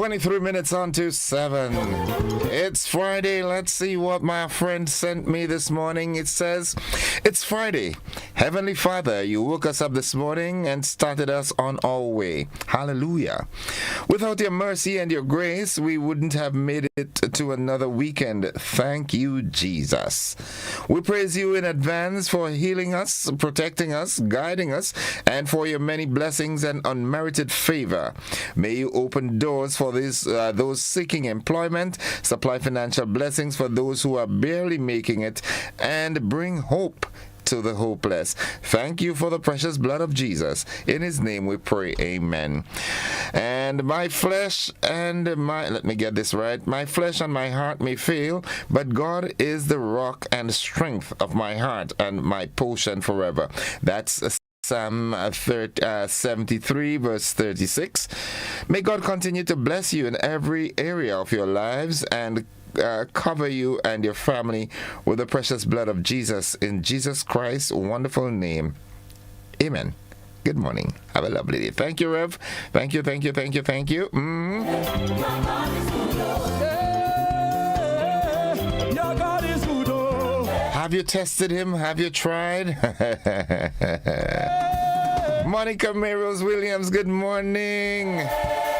23 minutes on to 7. It's Friday. Let's see what my friend sent me this morning. It says, it's Friday. Heavenly Father, you woke us up this morning and started us on our way. Hallelujah. Without your mercy and your grace, we wouldn't have made it to another weekend. Thank you, Jesus. We praise you in advance for healing us, protecting us, guiding us, and for your many blessings and unmerited favor. May you open doors for those seeking employment, supply financial blessings for those who are barely making it, and bring hope to the hopeless. Thank you for the precious blood of Jesus. In his name we pray, amen. And my flesh and let me get this right. My flesh and my heart may fail, but God is the rock and strength of my heart and my portion forever. That's Psalm 73 verse 36. May God continue to bless you in every area of your lives and cover you and your family with the precious blood of Jesus, in Jesus Christ's wonderful name. Amen. Good morning. Have a lovely day. Thank you, Rev. Thank you. Have you tested him? Have you tried? Monica Mayrose Williams, good morning.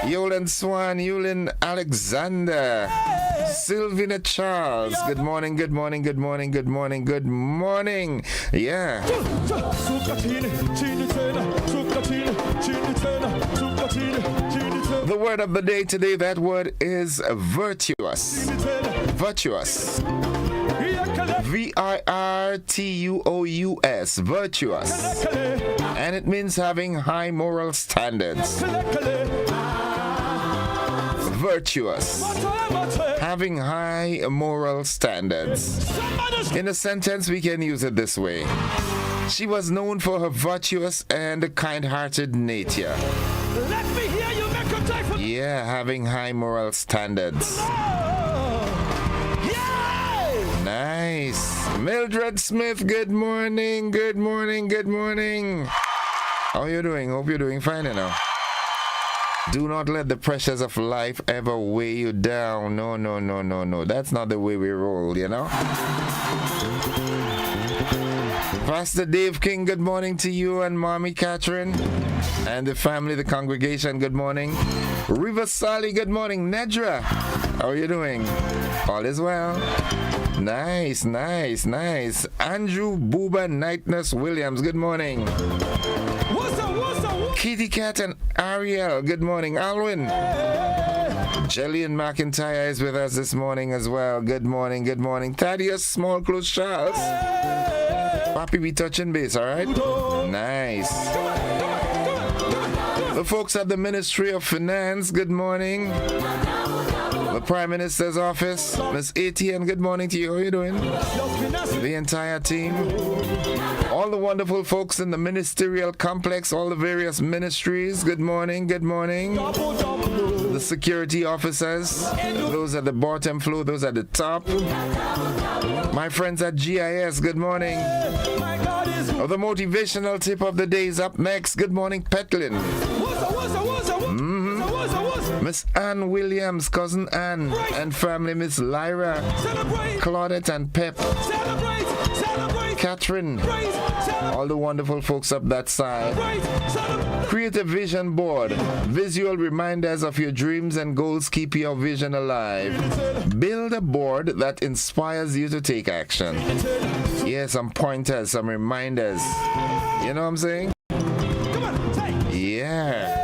Yolan Swan, Yulin Alexander, Sylvina Charles, good morning. Yeah. The word of the day today, that word is virtuous. Virtuous. virtuous, virtuous, and it means having high moral standards. Virtuous, having high moral standards. In a sentence, we can use it this way: she was known for her virtuous and kind-hearted nature. Let me hear you make a time for yeah, having high moral standards. Nice. Mildred Smith, good morning. How are you doing? Hope you're doing fine, you know. Do not let the pressures of life ever weigh you down. No. That's not the way we roll, you know. Pastor Dave King, good morning to you and Mommy Catherine and the family, the congregation, good morning. River Sally, good morning. Nedra, how are you doing? All is well. Nice. Andrew Booba Nightness Williams, good morning. What's up? Kitty Cat and Ariel, good morning. Alwyn. Jillian McIntyre is with us this morning as well. Good morning. Thaddeus Small Clothes Charles. Papi be touching base, alright? Nice. The folks at the Ministry of Finance, good morning. The Prime Minister's office, Miss ATN, good morning to you. How are you doing? The entire team, all the wonderful folks in the ministerial complex, all the various ministries, good morning. The security officers, those at the bottom floor, those at the top. My friends at GIS, good morning. The motivational tip of the day is up next. Good morning, Petlin. Miss Ann Williams, cousin Ann, and family, Miss Lyra, Claudette and Pep, Catherine, all the wonderful folks up that side. Create a vision board. Visual reminders of your dreams and goals keep your vision alive. Build a board that inspires you to take action. Yeah, some pointers, some reminders. You know what I'm saying? Yeah.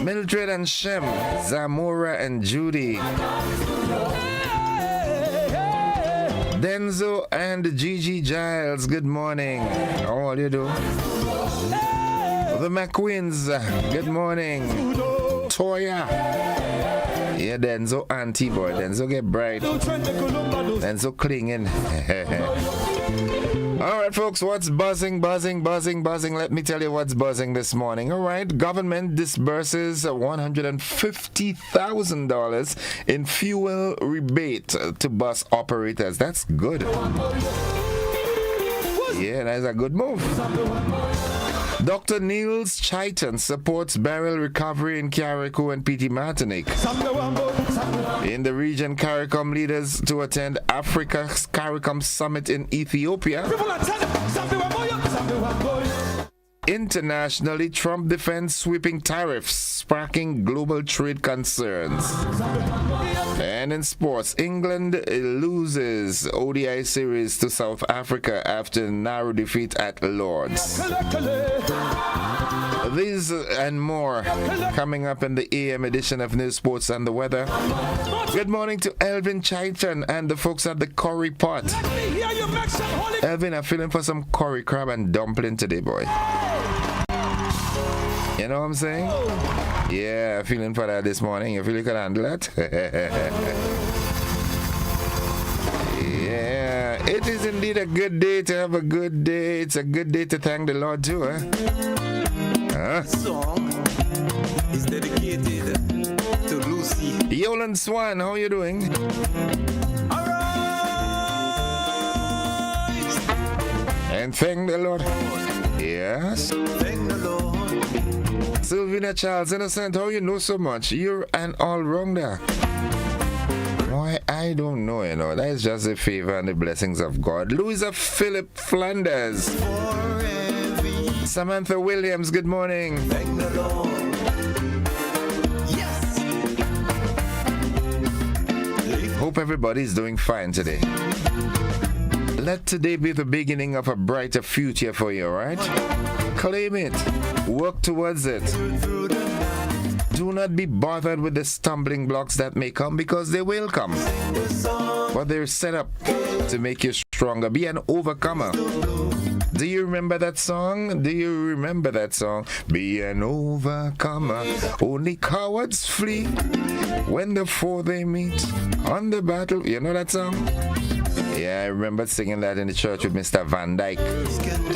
Mildred and Shem, Zamora and Judy, Denzo and Gigi Giles, good morning. How do you do? The McQueens, good morning. Toya. Yeah, Denzo auntie boy. Denzo get bright. Denzo clinging. All right, folks, what's buzzing? Let me tell you what's buzzing this morning. All right, government disburses $150,000 in fuel rebate to bus operators. That's good. Yeah, that's a good move. Dr. Niels Chaitan supports burial recovery in Carriacou and PT Martinique. In the region, CARICOM leaders to attend Africa's CARICOM Summit in Ethiopia. Internationally, Trump defends sweeping tariffs, sparking global trade concerns. And in sports, England loses ODI series to South Africa after narrow defeat at Lord's. These and more coming up in the AM edition of News, Sports and the Weather. Good morning to Elvin Chaitan and the folks at the Curry Pot. Elvin, I'm feeling for some curry crab and dumpling today, boy. You know what I'm saying? Yeah, feeling for that this morning. You feel you can handle it? Yeah, it is indeed a good day to have a good day. It's a good day to thank the Lord too, huh? This song is dedicated to Lucy. Yolan Swan, how you doing? Arise. And thank the Lord. Yes. Thank the Lord. Sylvina Charles Innocent, how you know so much? You're an all-rounder. Why, I don't know, you know. That is just the favor and the blessings of God. Louisa Philip Flanders. Samantha Williams, good morning. Thank the Lord. Yes. Hope everybody's doing fine today. Let today be the beginning of a brighter future for you, alright? Claim it. Work towards it. Do not be bothered with the stumbling blocks that may come, because they will come. But they're set up to make you stronger. Be an overcomer. Do you remember that song? Do you remember that song? Be an overcomer. Only cowards flee when the foe they meet on the battle. You know that song? Yeah, I remember singing that in the church with Mr. Van Dyke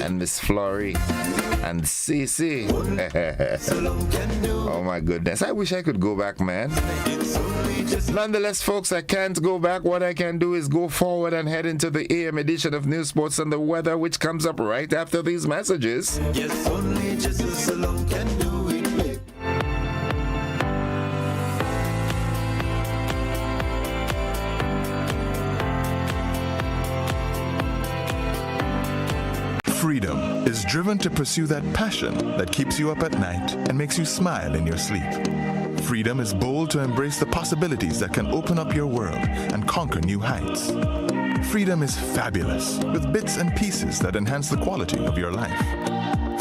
and Miss Flory and Cece. Oh my goodness, I wish I could go back, man. Nonetheless, folks, I can't go back. What I can do is go forward and head into the AM edition of News, Sports and the Weather, which comes up right after these messages. Yes, only Jesus alone can do it. Freedom is driven to pursue that passion that keeps you up at night and makes you smile in your sleep. Freedom is bold to embrace the possibilities that can open up your world and conquer new heights. Freedom is fabulous, with bits and pieces that enhance the quality of your life.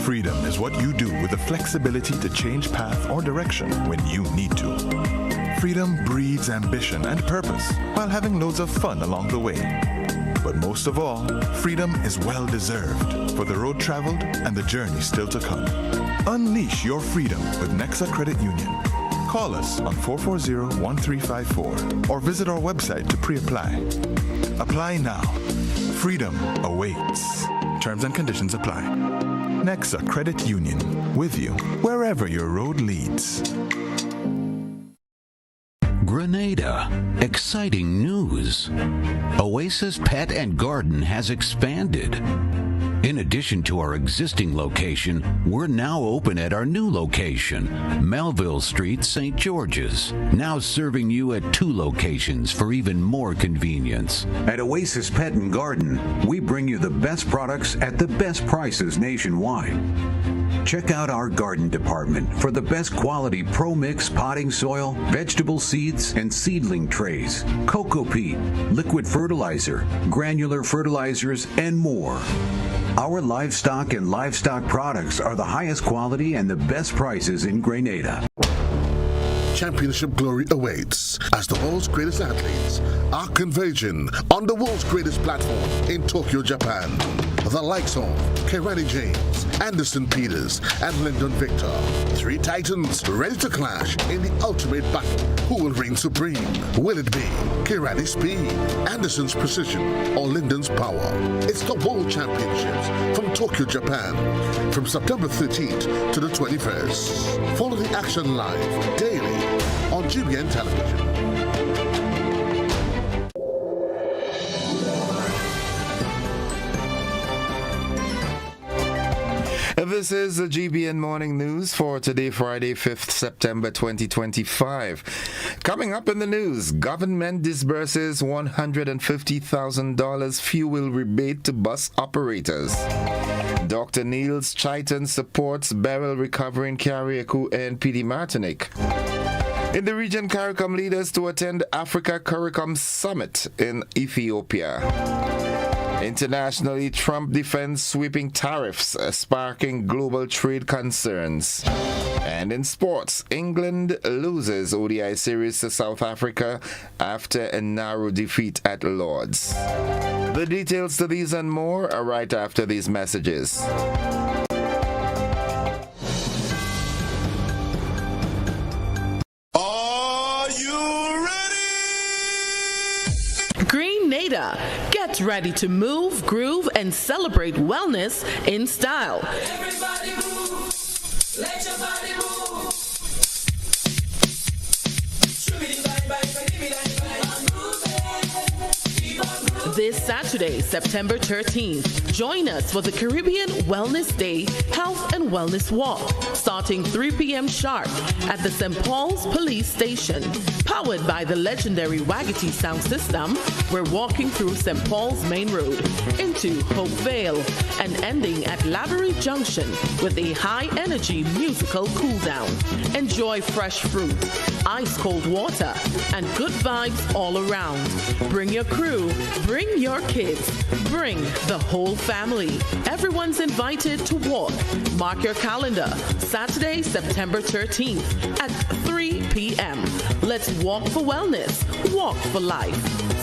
Freedom is what you do with the flexibility to change path or direction when you need to. Freedom breeds ambition and purpose while having loads of fun along the way. But most of all, freedom is well-deserved for the road traveled and the journey still to come. Unleash your freedom with Nexa Credit Union. Call us on 440-1354 or visit our website to pre-apply. Apply now. Freedom awaits. Terms and conditions apply. Nexa Credit Union, with you wherever your road leads. Grenada. Exciting news. Oasis Pet and Garden has expanded. In addition to our existing location, we're now open at our new location, Melville Street, St. George's, now serving you at 2 locations for even more convenience. At Oasis Pet and Garden, we bring you the best products at the best prices nationwide. Check out our garden department for the best quality Pro Mix potting soil, vegetable seeds, and seedling trays, cocoa peat, liquid fertilizer, granular fertilizers, and more. Our livestock and livestock products are the highest quality and the best prices in Grenada. Championship glory awaits as the world's greatest athletes are converging on the world's greatest platform in Tokyo, Japan. The likes of Kerani James, Anderson Peters, and Lyndon Victor. 3 titans ready to clash in the ultimate battle. Who will reign supreme? Will it be Kerani's speed, Anderson's precision, or Lyndon's power? It's the World Championships from Tokyo, Japan, from September 13th to the 21st. Follow the action live daily on GBN Television. This is the GBN Morning News for today, Friday, 5th September 2025. Coming up in the news, government disburses $150,000 fuel rebate to bus operators. Dr. Niels Chaitin supports barrel recovery in Carriacou and PD Martinique. In the region, CARICOM leaders to attend Africa CARICOM Summit in Ethiopia. Internationally, Trump defends sweeping tariffs, sparking global trade concerns. And in sports, England loses ODI series to South Africa after a narrow defeat at Lord's. The details to these and more are right after these messages. Grenada. Get ready to move, groove, and celebrate wellness in style. Everybody move. Let your body move. This Saturday, September 13th, join us for the Caribbean Wellness Day Health and Wellness Walk, starting 3 p.m. sharp at the St. Paul's Police Station. Powered by the legendary Wagity sound system, we're walking through St. Paul's Main Road into Hope Vale and ending at Lavery Junction with a high-energy musical cool-down. Enjoy fresh fruit, ice-cold water, and good vibes all around. Bring your crew, bring your kids, bring the whole family. Everyone's invited to walk. Mark your calendar, Saturday, September 13th at 3 p.m. Let's walk for wellness, walk for life.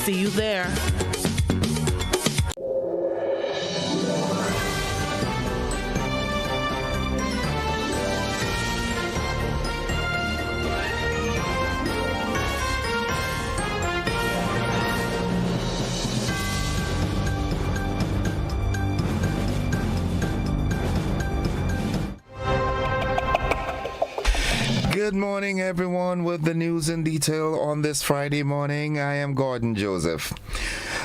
See you there. Good morning, everyone, with the news in detail on this Friday morning. I am Gordon Joseph.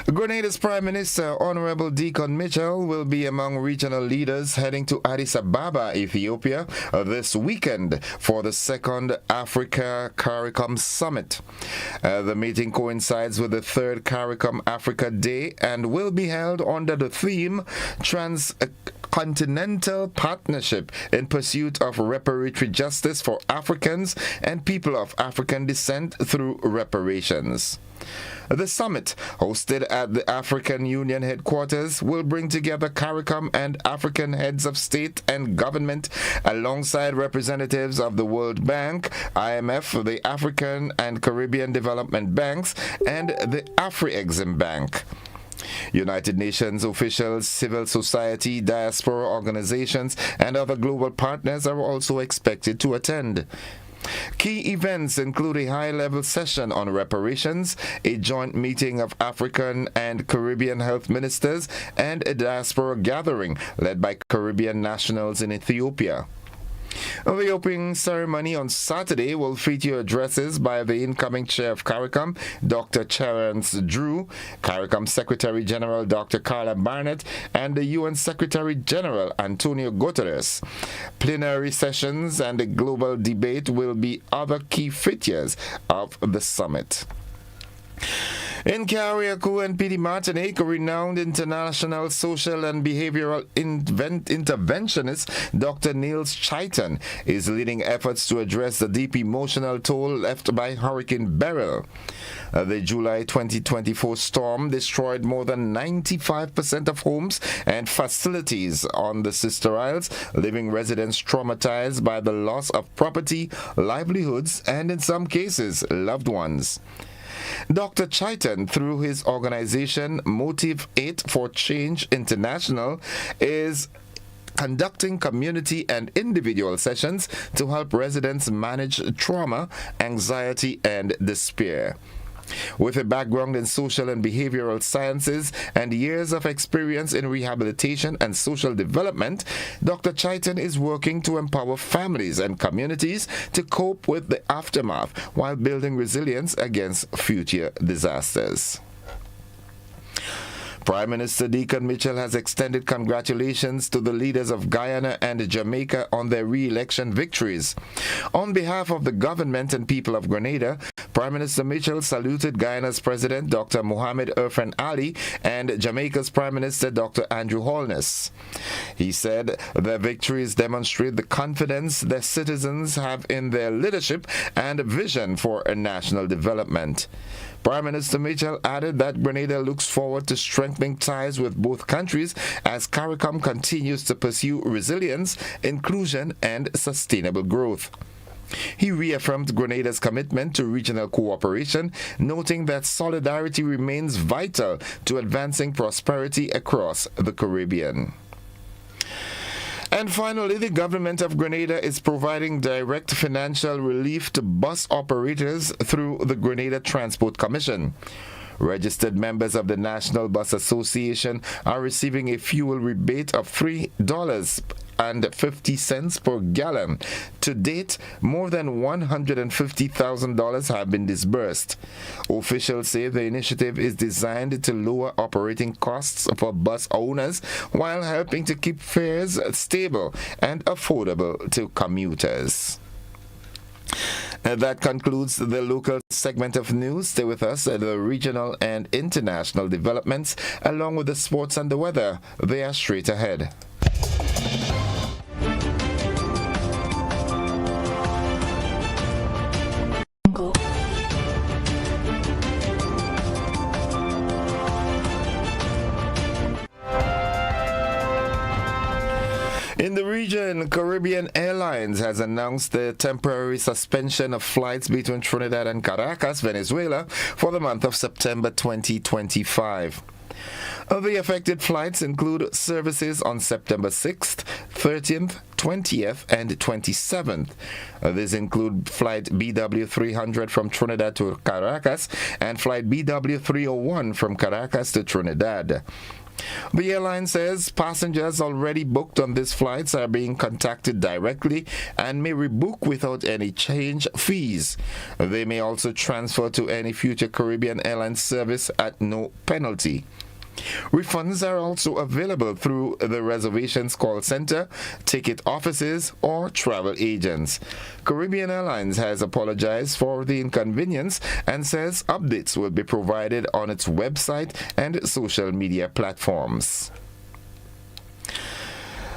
Grenada's Prime Minister, Honorable Deacon Mitchell, will be among regional leaders heading to Addis Ababa, Ethiopia, this weekend for the second Africa CARICOM Summit. The meeting coincides with the third CARICOM Africa Day and will be held under the theme Transcontinental Partnership in Pursuit of Reparatory Justice for Africans and People of African Descent through Reparations. The summit, hosted at the African Union headquarters, will bring together CARICOM and African heads of state and government alongside representatives of the World Bank, IMF, the African and Caribbean Development Banks, and the Afri-Exim Bank. United Nations officials, civil society, diaspora organizations, and other global partners are also expected to attend. Key events include a high-level session on reparations, a joint meeting of African and Caribbean health ministers, and a diaspora gathering led by Caribbean nationals in Ethiopia. The opening ceremony on Saturday will feature addresses by the incoming chair of CARICOM, Dr. Terence Drew, CARICOM Secretary General Dr. Carla Barnett, and the UN Secretary General Antonio Guterres. Plenary sessions and a global debate will be other key features of the summit. In Carriacou and PD Martinique, renowned international social and behavioral interventionist Dr. Niels Chaitin is leading efforts to address the deep emotional toll left by Hurricane Beryl. The July 2024 storm destroyed more than 95% of homes and facilities on the Sister Isles, leaving residents traumatized by the loss of property, livelihoods, and in some cases, loved ones. Dr. Chaitin, through his organization Motive 8 for Change International, is conducting community and individual sessions to help residents manage trauma, anxiety, and despair. With a background in social and behavioral sciences and years of experience in rehabilitation and social development, Dr. Chaitin is working to empower families and communities to cope with the aftermath while building resilience against future disasters. Prime Minister Deacon Mitchell has extended congratulations to the leaders of Guyana and Jamaica on their re-election victories. On behalf of the government and people of Grenada, Prime Minister Mitchell saluted Guyana's President Dr. Mohamed Irfan Ali and Jamaica's Prime Minister Dr. Andrew Holness. He said their victories demonstrate the confidence their citizens have in their leadership and vision for a national development. Prime Minister Mitchell added that Grenada looks forward to strengthening ties with both countries as CARICOM continues to pursue resilience, inclusion, and sustainable growth. He reaffirmed Grenada's commitment to regional cooperation, noting that solidarity remains vital to advancing prosperity across the Caribbean. And finally, the government of Grenada is providing direct financial relief to bus operators through the Grenada Transport Commission. Registered members of the National Bus Association are receiving a fuel rebate of $3.50 per gallon. To date, more than $150,000 have been disbursed. Officials say the initiative is designed to lower operating costs for bus owners while helping to keep fares stable and affordable to commuters. That concludes the local segment of news. Stay with us at the regional and international developments, along with the sports and the weather. They are straight ahead. In the region, Caribbean Airlines has announced the temporary suspension of flights between Trinidad and Caracas, Venezuela, for the month of September 2025. The affected flights include services on September 6th, 13th, 20th, and 27th. These include flight BW300 from Trinidad to Caracas and flight BW301 from Caracas to Trinidad. The airline says passengers already booked on these flights are being contacted directly and may rebook without any change fees. They may also transfer to any future Caribbean Airlines service at no penalty. Refunds are also available through the reservations call center, ticket offices, or travel agents. Caribbean Airlines has apologized for the inconvenience and says updates will be provided on its website and social media platforms.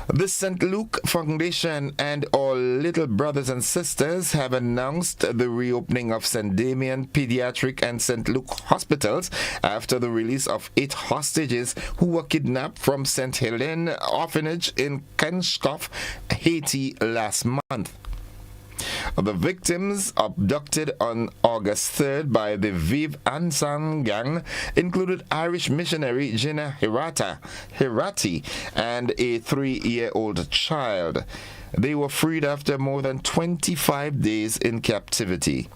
The St. Luke Foundation and all little brothers and sisters have announced the reopening of St. Damien Pediatric and St. Luke hospitals after the release of 8 hostages who were kidnapped from St. Helene Orphanage in Kenskoff, Haiti last month. The victims, abducted on August 3rd by the Vive Ensemble gang, included Irish missionary Gina Hirati and a 3-year-old child. They were freed after more than 25 days in captivity.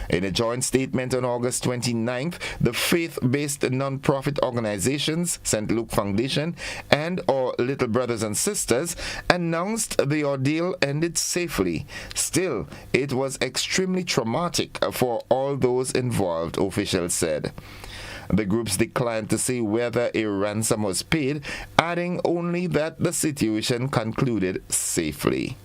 In a joint statement on August 29th, the faith-based non-profit organizations, St. Luke Foundation and Our Little Brothers and Sisters, announced the ordeal ended safely. Still, it was extremely traumatic for all those involved, officials said. The groups declined to say whether a ransom was paid, adding only that the situation concluded safely.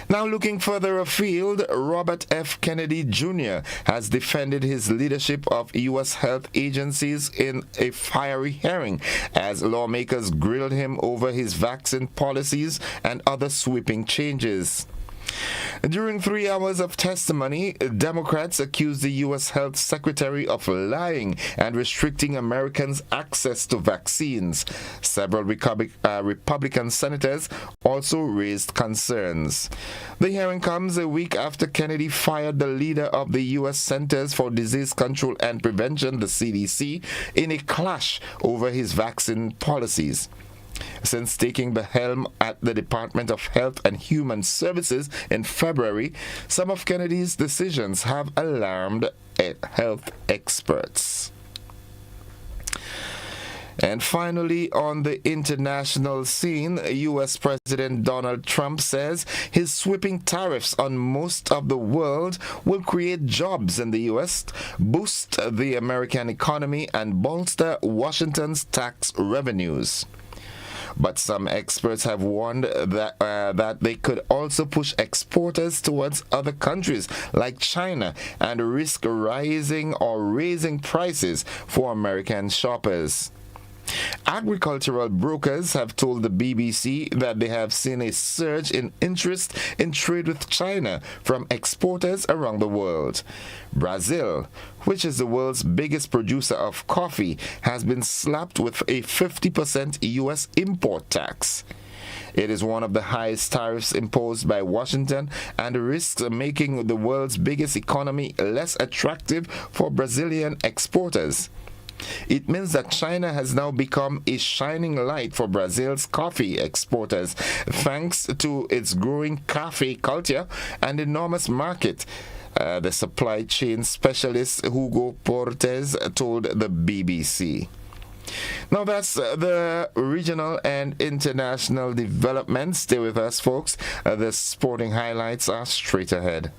Now looking further afield, Robert F. Kennedy Jr. has defended his leadership of U.S. health agencies in a fiery hearing as lawmakers grilled him over his vaccine policies and other sweeping changes. During 3 hours of testimony, Democrats accused the U.S. Health Secretary of lying and restricting Americans' access to vaccines. Several Republican senators also raised concerns. The hearing comes a week after Kennedy fired the leader of the U.S. Centers for Disease Control and Prevention, the CDC, in a clash over his vaccine policies. Since taking the helm at the Department of Health and Human Services in February, some of Kennedy's decisions have alarmed health experts. And finally, on the international scene, U.S. President Donald Trump says his sweeping tariffs on most of the world will create jobs in the U.S., boost the American economy, and bolster Washington's tax revenues. But some experts have warned that they could also push exporters towards other countries like China and risk rising or raising prices for American shoppers. Agricultural brokers have told the BBC that they have seen a surge in interest in trade with China from exporters around the world. Brazil, which is the world's biggest producer of coffee, has been slapped with a 50% U.S. import tax. It is one of the highest tariffs imposed by Washington and risks making the world's biggest economy less attractive for Brazilian exporters. It means that China has now become a shining light for Brazil's coffee exporters, thanks to its growing coffee culture and enormous market. The supply chain specialist Hugo Portes told the BBC. Now that's the regional and international developments. Stay with us, folks. The sporting highlights are straight ahead.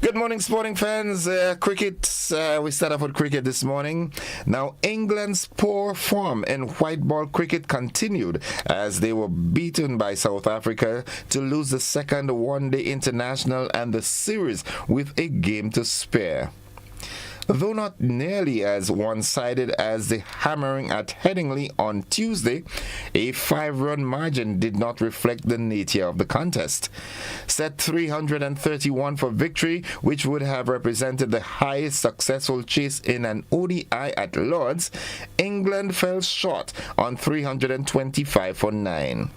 Good morning, sporting fans. Cricket, we start off with cricket this morning. Now, England's poor form in white ball cricket continued as they were beaten by South Africa to lose the second one-day international and the series with a game to spare. Though not nearly as one-sided as the hammering at Headingley on Tuesday, a 5-run margin did not reflect the nature of the contest. Set 331 for victory, which would have represented the highest successful chase in an ODI at Lord's, England fell short on 325 for 9.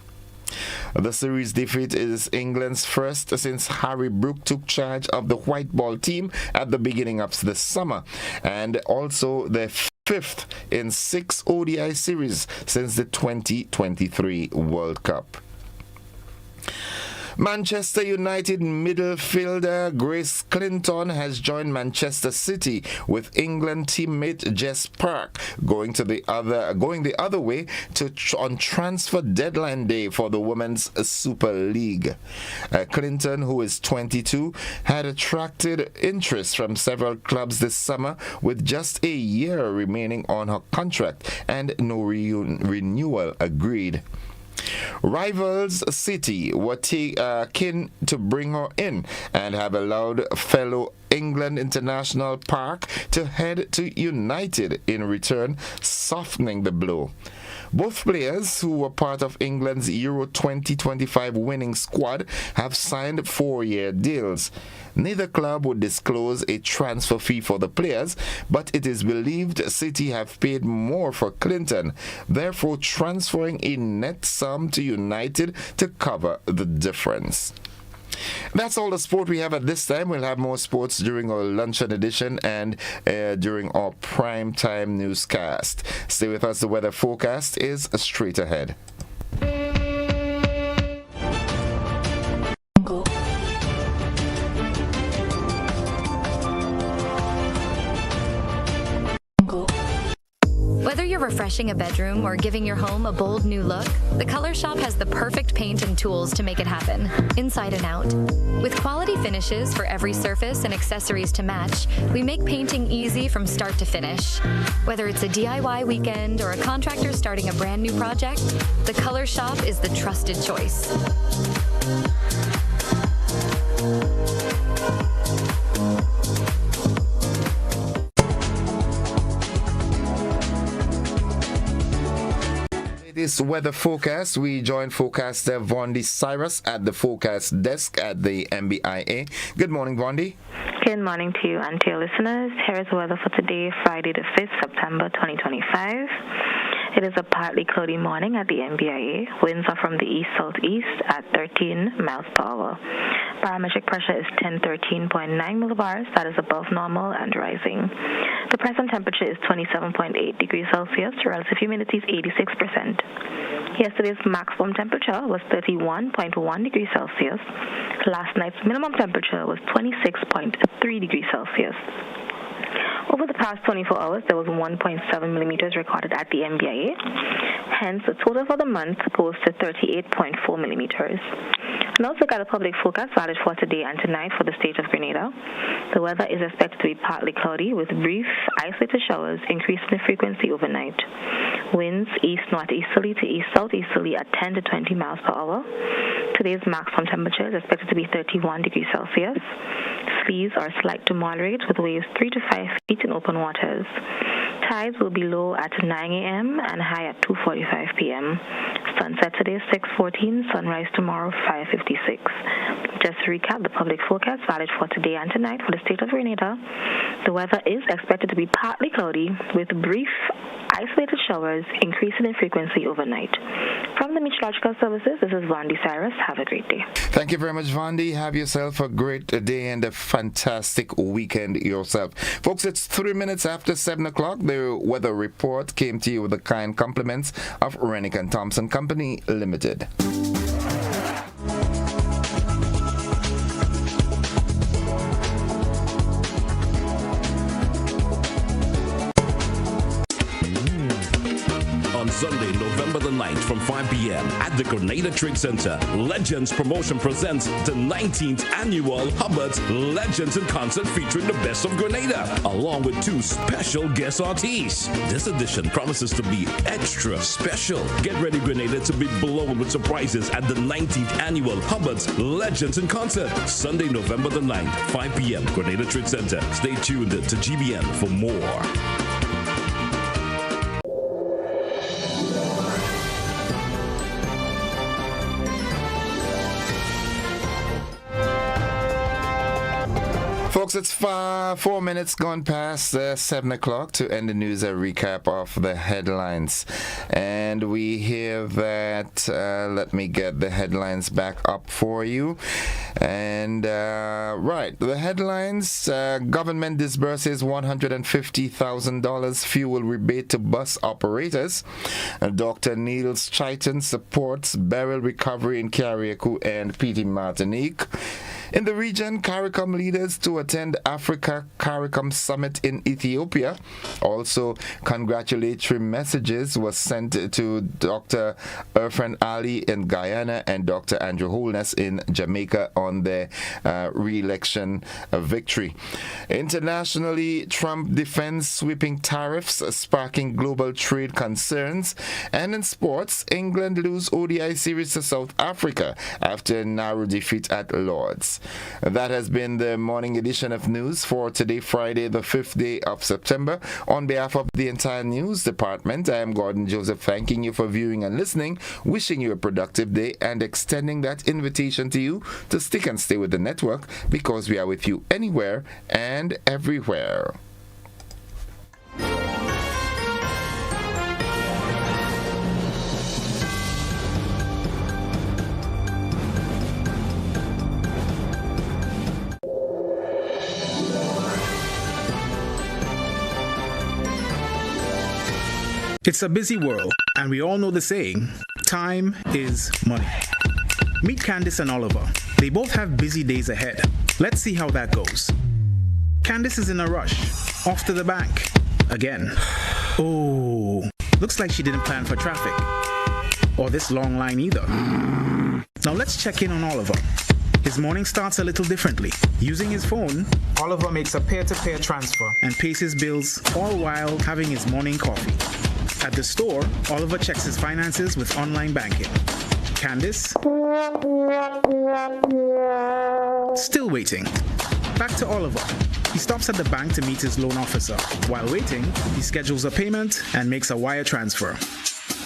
The series defeat is England's first since Harry Brook took charge of the white ball team at the beginning of the summer, and also the fifth in 6 ODI series since the 2023 World Cup. Manchester United midfielder Grace Clinton has joined Manchester City with England teammate Jess Park going the other way on transfer deadline day for the Women's Super League. Clinton, who is 22, had attracted interest from several clubs this summer with just a year remaining on her contract and no renewal agreed. Rivals City were keen to bring her in and have allowed fellow England international Park to head to United in return, softening the blow. Both players, who were part of England's Euro 2025 winning squad, have signed 4-year deals. Neither club would disclose a transfer fee for the players, but it is believed City have paid more for Clinton, therefore transferring a net sum to United to cover the difference. That's all the sport we have at this time. We'll have more sports during our luncheon edition and during our prime time newscast. Stay with us. The weather forecast is straight ahead. Whether you're refreshing a bedroom or giving your home a bold new look, the Color Shop has the perfect paint and tools to make it happen, inside and out. With quality finishes for every surface and accessories to match, we make painting easy from start to finish. Whether it's a DIY weekend or a contractor starting a brand new project, the Color Shop is the trusted choice. This weather forecast, we join forecaster Vondi Cyrus at the forecast desk at the MBIA. Good morning, Vondi. Good morning to you and to your listeners. Here is the weather for today, Friday the 5th September 2025. It is a partly cloudy morning at the MBIA. Winds are from the east-southeast at 13 miles per hour. Barometric pressure is 1013.9 millibars. That is above normal and rising. The present temperature is 27.8 degrees Celsius. Relative humidity is 86%. Yesterday's maximum temperature was 31.1 degrees Celsius. Last night's minimum temperature was 26.3 degrees Celsius. Over the past 24 hours, there was 1.7 millimeters recorded at the MBIA. Hence, the total for the month goes to 38.4 millimeters. Now let's look at the public forecast valid for today and tonight for the state of Grenada. The weather is expected to be partly cloudy with brief, isolated showers increasing in frequency overnight. Winds east-northeasterly to east-southeasterly at 10 to 20 miles per hour. Today's maximum temperature is expected to be 31 degrees Celsius. Seas are slight to moderate with waves 3 to 5 feet in open waters. Tides will be low at 9 a.m. and high at 2:45 p.m. Sunset today 6:14, sunrise tomorrow 5:56. Just to recap the public forecast valid for today and tonight for the state of Grenada, the weather is expected to be partly cloudy with brief, isolated showers increasing in frequency overnight. From the Meteorological Services, this is Vondi Cyrus. Have a great day. Thank you very much, Vondi. Have yourself a great day and a fantastic weekend yourself. Folks, it's 3 minutes after 7 o'clock. The weather report came to you with the kind compliments of Rennick and Thompson Company Limited. On Sunday, November the 9th from 5 p.m. at the Grenada Trade Center, Legends Promotion presents the 19th annual Hubbard's Legends in Concert featuring the best of Grenada, along with 2 special guest artists. This edition promises to be extra special. Get ready, Grenada, to be blown with surprises at the 19th annual Hubbard's Legends in Concert, Sunday, November the 9th, 5 p.m. Grenada Trade Center. Stay tuned to GBN for more. Folks, it's 4 minutes gone past 7 o'clock to end the news, a recap of the headlines. And we hear that, let me get the headlines back up for you. And, right, the headlines, government disburses $150,000 fuel rebate to bus operators. Dr. Niels Chaitin supports barrel recovery in Carriacou and PT Martinique. In the region, CARICOM leaders to attend Africa CARICOM Summit in Ethiopia. Also, congratulatory messages were sent to Dr. Irfan Ali in Guyana and Dr. Andrew Holness in Jamaica on their re-election victory. Internationally, Trump defends sweeping tariffs, sparking global trade concerns. And in sports, England lose ODI series to South Africa after a narrow defeat at Lord's. That has been the morning edition of news for today, Friday, the 5th day of September. On behalf of the entire news department, I am Gordon Joseph, thanking you for viewing and listening, wishing you a productive day, and extending that invitation to you to stick and stay with the network, because we are with you anywhere and everywhere. It's a busy world, and we all know the saying, time is money. Meet Candice and Oliver. They both have busy days ahead. Let's see how that goes. Candice is in a rush, off to the bank, again. Oh, looks like she didn't plan for traffic, or this long line either. Now let's check in on Oliver. His morning starts a little differently. Using his phone, Oliver makes a peer-to-peer transfer and pays his bills, all while having his morning coffee. At the store, Oliver checks his finances with online banking. Candice? Still waiting. Back to Oliver. He stops at the bank to meet his loan officer. While waiting, he schedules a payment and makes a wire transfer.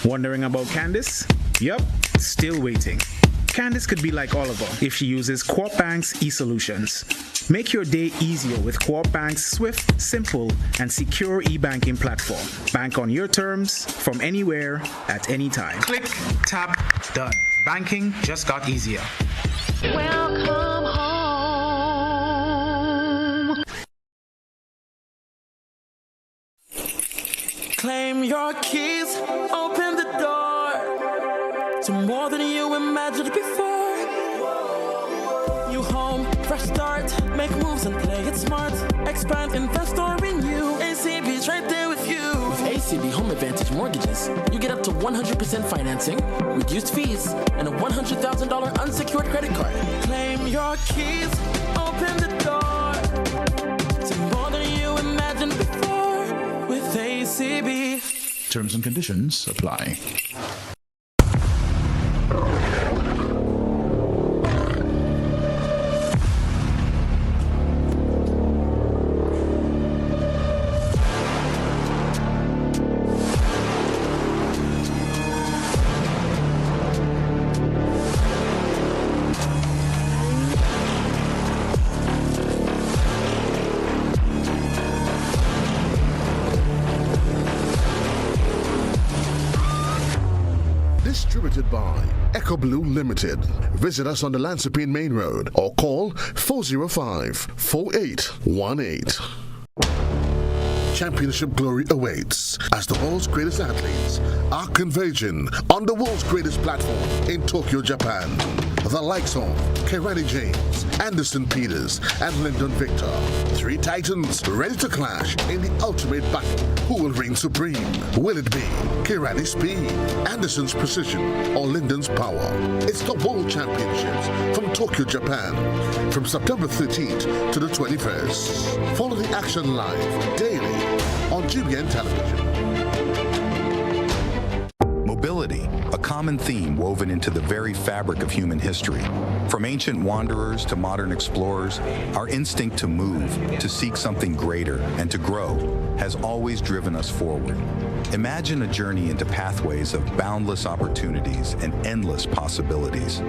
Wondering about Candice? Yup, still waiting. Candice could be like Oliver if she uses Co-op Bank's e-solutions. Make your day easier with Co-op Bank's swift, simple, and secure e-banking platform. Bank on your terms, from anywhere, at any time. Click, tap, done. Banking just got easier. Welcome home. Claim your keys, open the door to more than you imagined before. New home, fresh start, make moves and play it smart. Expand, invest or renew. ACB's right there with you. With ACB Home Advantage Mortgages, you get up to 100% financing, reduced fees, and a $100,000 unsecured credit card. Claim your keys, open the door to more than you imagined before with ACB. Terms and conditions apply. Distributed by Echo Blue Limited. Visit us on the Lansipine Main Road or call 405-4818. Championship glory awaits as the world's greatest athletes are converging on the world's greatest platform in Tokyo, Japan. The likes of Kirani James, Anderson Peters, and Lyndon Victor. Three titans ready to clash in the ultimate battle. Who will reign supreme? Will it be Kirani's speed, Anderson's precision, or Lyndon's power? It's the World Championships from Tokyo, Japan, from September 13th to the 21st. Follow the action live daily on GBN Television. Mobility, a common theme woven into the very fabric of human history. From ancient wanderers to modern explorers, our instinct to move, to seek something greater, and to grow has always driven us forward. Imagine a journey into pathways of boundless opportunities and endless possibilities.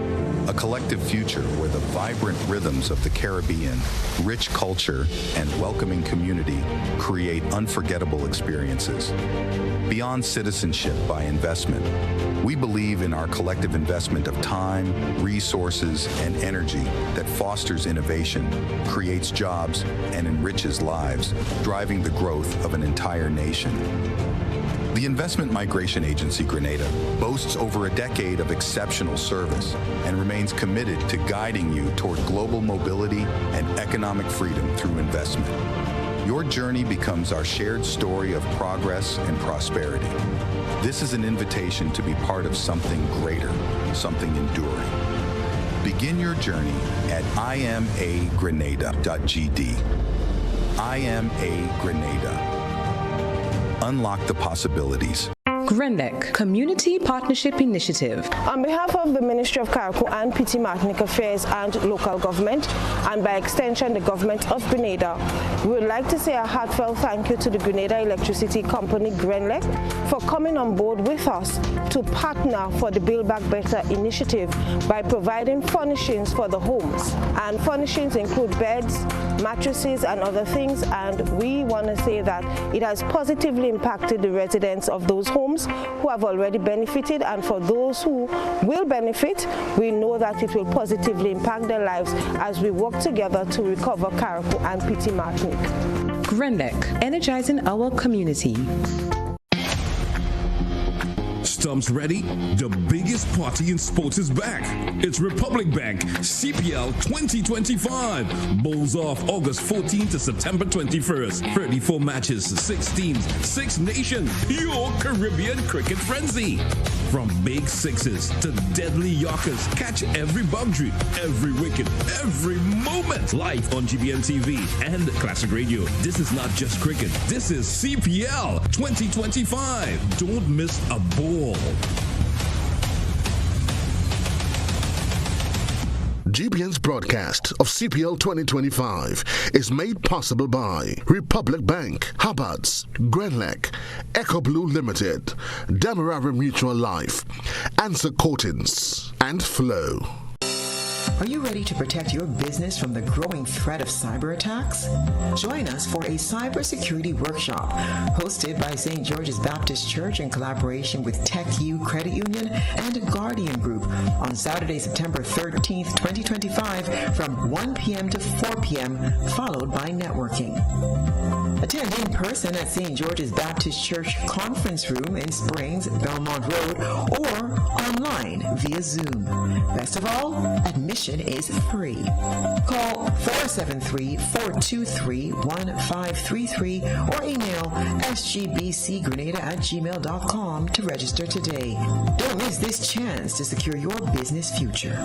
A collective future where the vibrant rhythms of the Caribbean, rich culture, and welcoming community create unforgettable experiences. Beyond citizenship by investment, we believe in our collective investment of time, resources, and energy that fosters innovation, creates jobs, and enriches lives, driving the growth of an entire nation. The Investment Migration Agency Grenada boasts over a decade of exceptional service and remains committed to guiding you toward global mobility and economic freedom through investment. Your journey becomes our shared story of progress and prosperity. This is an invitation to be part of something greater, something enduring. Begin your journey at imagrenada.gd. IMA Grenada. Unlock the possibilities. GRENLEC Community Partnership Initiative. On behalf of the Ministry of Carriacou and PT Martinique Affairs and Local Government, and by extension the Government of Grenada, we would like to say a heartfelt thank you to the Grenada Electricity Company, GRENLEC, for coming on board with us to partner for the Build Back Better initiative by providing furnishings for the homes. And furnishings include beds, mattresses, and other things, and we want to say that it has positively impacted the residents of those homes who have already benefited, and for those who will benefit, we know that it will positively impact their lives as we work together to recover Carriacou and PT Martinique. GRENLEC, energizing our community. Stumps ready? The biggest party in sports is back. It's Republic Bank CPL 2025. Bowls off August 14th to September 21st. 34 matches, 6 teams, 6 nations. Your Caribbean cricket frenzy. From big sixes to deadly yorkers, catch every boundary, every wicket, every moment. Live on GBN TV and Classic Radio. This is not just cricket. This is CPL 2025. Don't miss a ball. GBN's broadcast of CPL 2025 is made possible by Republic Bank, Hubbard's, GRENLEC, Echo Blue Limited, Demerara Mutual Life, Answer Coatings, and Flow. Are you ready to protect your business from the growing threat of cyber attacks? Join us for a cybersecurity workshop hosted by St. George's Baptist Church in collaboration with TechU Credit Union and Guardian Group on Saturday, September 13th, 2025 from 1 p.m. to 4 p.m., followed by networking. Attend in person at St. George's Baptist Church Conference Room in Springs, Belmont Road, or online via Zoom. Best of all, admission is free. Call 473-423-1533 or email sgbcgrenada@gmail.com to register today. Don't miss this chance to secure your business future.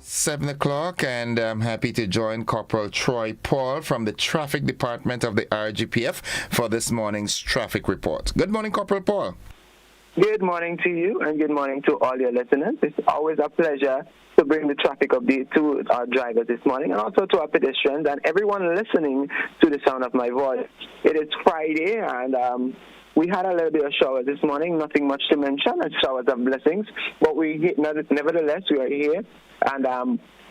7 o'clock, and I'm happy to join Corporal Troy Paul from the Traffic Department of the RGPF for this morning's traffic report. Good morning, Corporal Paul. Good morning to you, and good morning to all your listeners. It's always a pleasure to bring the traffic update to our drivers this morning, and also to our pedestrians and everyone listening to the sound of my voice. It is Friday, and we had a little bit of showers this morning, nothing much to mention, it's showers of blessings, but nevertheless, we are here, and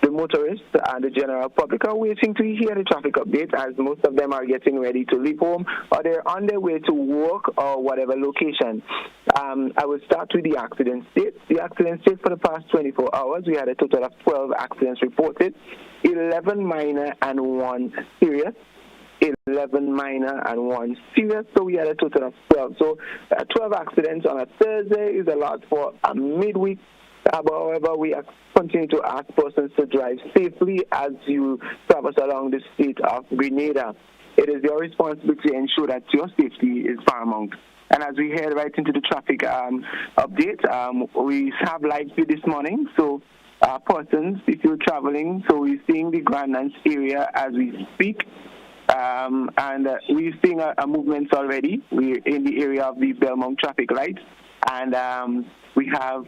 the motorists and the general public are waiting to hear the traffic update, as most of them are getting ready to leave home, or they're on their way to work or whatever location. I will start with the accident state. The accident state for the past 24 hours, we had a total of 12 accidents reported, 11 minor and 1 serious. 11 minor and 1 serious, so we had a total of 12. So 12 accidents on a Thursday is a lot for a midweek. However, we continue to ask persons to drive safely as you traverse along the state of Grenada. It is your responsibility to ensure that your safety is paramount. And as we head right into the traffic update, we have live view this morning, so persons, if you're traveling, so we're seeing the Grandlands area as we speak. And we're seeing a movement already. We're in the area of the Belmont traffic lights, and we have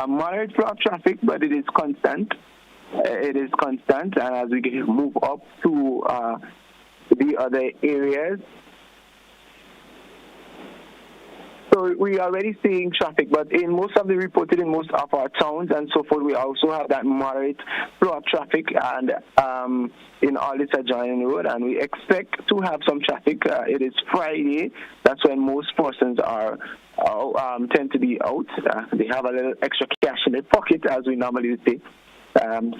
a moderate flow of traffic, but it is constant. It is constant, and as we move up to the other areas, so we're already seeing traffic, but in most of our towns and so forth, we also have that moderate flow of traffic, and in all this adjoining road, and we expect to have some traffic. It is Friday. That's when most persons tend to be out. They have a little extra cash in their pocket, as we normally say.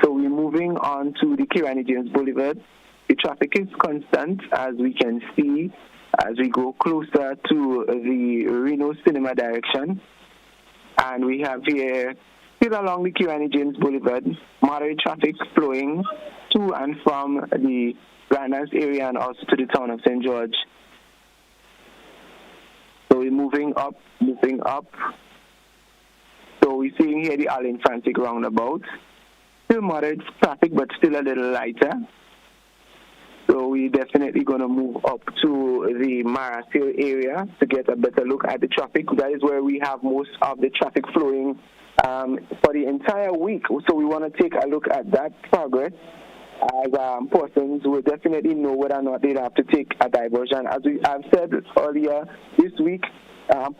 So we're moving on to the Kirani James Boulevard. The traffic is constant, as we can see, as we go closer to the Reno Cinema direction. And we have here, still along the Kirani James Boulevard, moderate traffic flowing to and from the Grandlands area and also to the town of St. George. So we're moving up. So we're seeing here the Allen Frantic roundabout. Still moderate traffic, but still a little lighter. So we're definitely going to move up to the Marasil area to get a better look at the traffic. That is where we have most of the traffic flowing for the entire week. So we want to take a look at that progress, as persons will definitely know whether or not they'd have to take a diversion. As I've said earlier this week,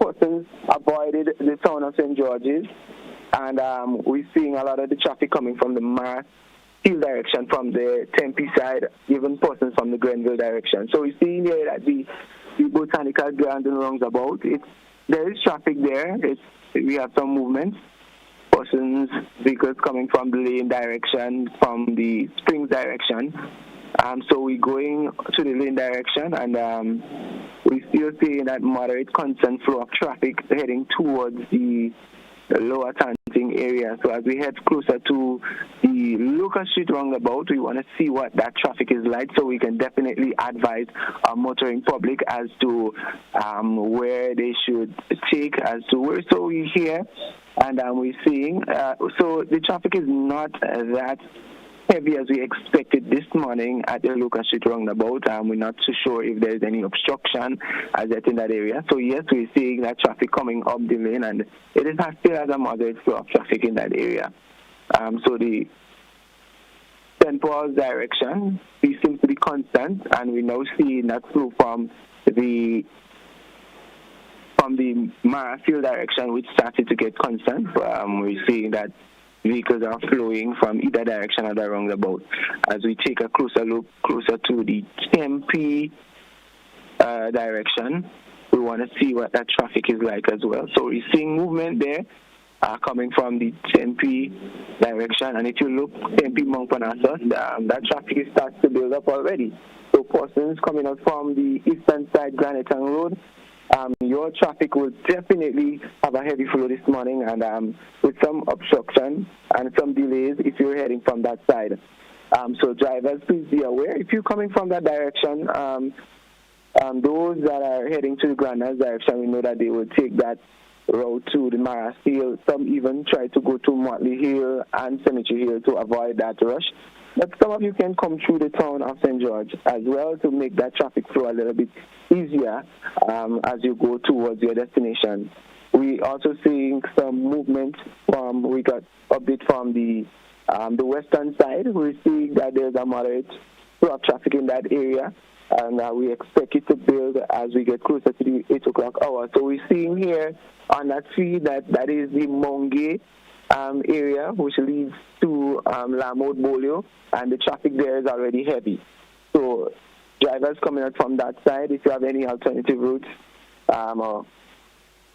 persons avoided the town of St. George's, and we're seeing a lot of the traffic coming from the Mars field direction from the Tempe side, even persons from the Grenville direction. So we see here that the botanical garden roundabout, there is traffic there. We have some movement. Persons, vehicles coming from the lane direction, from the Springs direction. So we're going to the lane direction, and we still seeing that moderate constant flow of traffic heading towards the lower Tanting area. So as we head closer to the Lucas Street roundabout, we want to see what that traffic is like, so we can definitely advise our motoring public as to where they should take, as to where. So we're here, and we're seeing, so the traffic is not that heavy as we expected this morning at the Lucas Street roundabout. We're not too sure if there's any obstruction as yet in that area. So yes, we're seeing that traffic coming up the lane, and it is still has a moderate flow of traffic in that area. So the St. Paul's direction, we seems to be constant, and we now see that flow from the Marfield direction, which started to get constant. We're seeing that vehicles are flowing from either direction of the roundabout. As we take a closer look closer to the Tempe direction, we want to see what that traffic is like as well. So we're seeing movement there coming from the Tempe direction, and if you look Tempe Montparnasse, that traffic starts to build up already. So persons coming out from the eastern side Granite Road, your traffic will definitely have a heavy flow this morning, and with some obstruction and some delays if you're heading from that side. So drivers, please be aware. If you're coming from that direction, those that are heading to the Grenada direction, we know that they will take that road to the Marasfield. Some even try to go to Motley Hill and Cemetery Hill to avoid that rush. But some of you can come through the town of St. George as well to make that traffic flow a little bit easier as you go towards your destination. We also seeing some movement we got update from the western side. We're seeing that there's a moderate flow of traffic in that area, and we expect it to build as we get closer to the 8 o'clock hour. So we're seeing here on that feed that is the Monge area, which leads to Lamode Bolio, and the traffic there is already heavy. So drivers coming out from that side, if you have any alternative routes,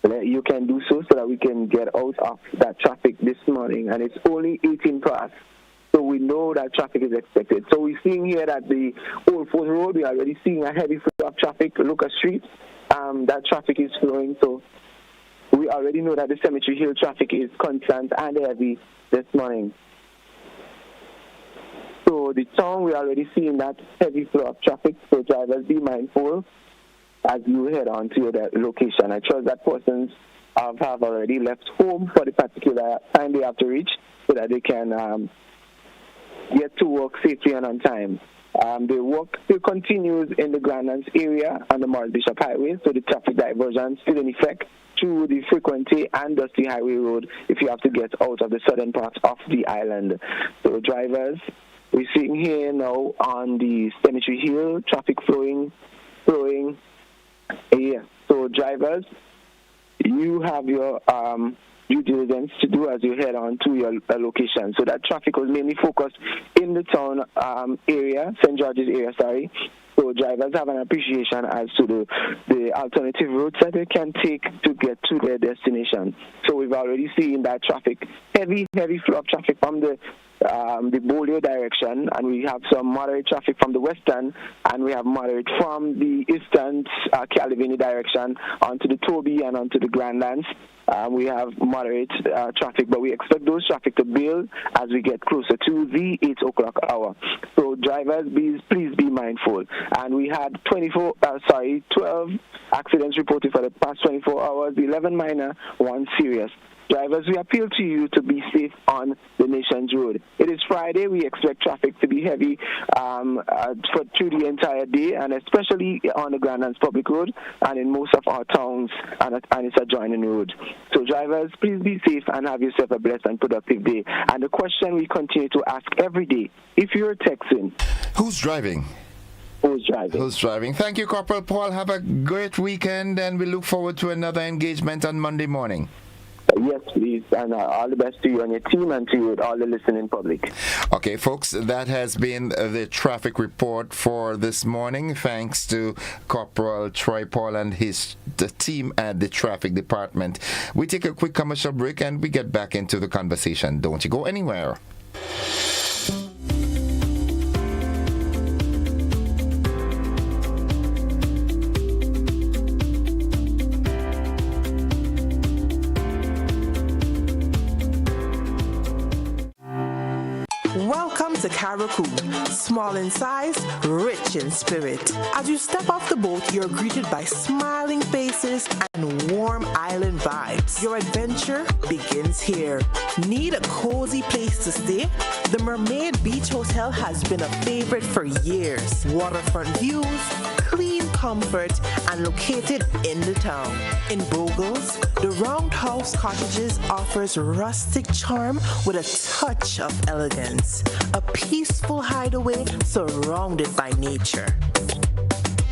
you can do so that we can get out of that traffic this morning. And it's only 18 past, so we know that traffic is expected. So we're seeing here that the Old Fort Road, we're already seeing a heavy flow of traffic. Lucas Street, that traffic is flowing, so we already know that the Cemetery Hill traffic is constant and heavy this morning. So the town, we're already seeing that heavy flow of traffic, so drivers, be mindful as you head on to your location. I trust that persons have already left home for the particular time they have to reach so that they can get to work safely and on time. The work still continues in the Grandlands area and the Morris Bishop Highway, so the traffic diversion still in effect through the Frequency and Dusty Highway Road if you have to get out of the southern part of the island. So drivers, we're seeing here now on the Cemetery Hill, traffic flowing. Yeah. So drivers, you have your due diligence to do as you head on to your location. So that traffic was mainly focused in the town area, St. George's area, sorry. So drivers have an appreciation as to the alternative routes that they can take to get to their destination. So we've already seen that traffic, heavy flow of traffic from the Bolio direction, and we have some moderate traffic from the western, and we have moderate from the eastern Calavini direction onto the Toby and onto the Grandlands. We have moderate traffic, but we expect those traffic to build as we get closer to the 8 o'clock hour. So drivers, please be mindful. And we had 12 accidents reported for the past 24 hours, 11 minor, 1 serious. Drivers, we appeal to you to be safe on the nation's road. It is Friday. We expect traffic to be heavy through the entire day, and especially on the Grandlands Public Road and in most of our towns and its adjoining road. So drivers, please be safe and have yourself a blessed and productive day. And the question we continue to ask every day, if you're texting, who's driving? Who's driving? Who's driving? Thank you, Corporal Paul. Have a great weekend, and we look forward to another engagement on Monday morning. Yes, please. And all the best to you and your team and to all the listening public. Okay, folks, that has been the traffic report for this morning. Thanks to Corporal Troy Paul and the team at the traffic department. We take a quick commercial break and we get back into the conversation. Don't you go anywhere. Welcome to Caracou, small in size, rich in spirit. As you step off the boat, you're greeted by smiling faces and warm island vibes. Your adventure begins here. Need a cozy place to stay? The Mermaid Beach Hotel has been a favorite for years. Waterfront views, clean comfort, and located in the town. In Bogles, the Roundhouse Cottages offers rustic charm with a touch of elegance. A peaceful hideaway surrounded by nature.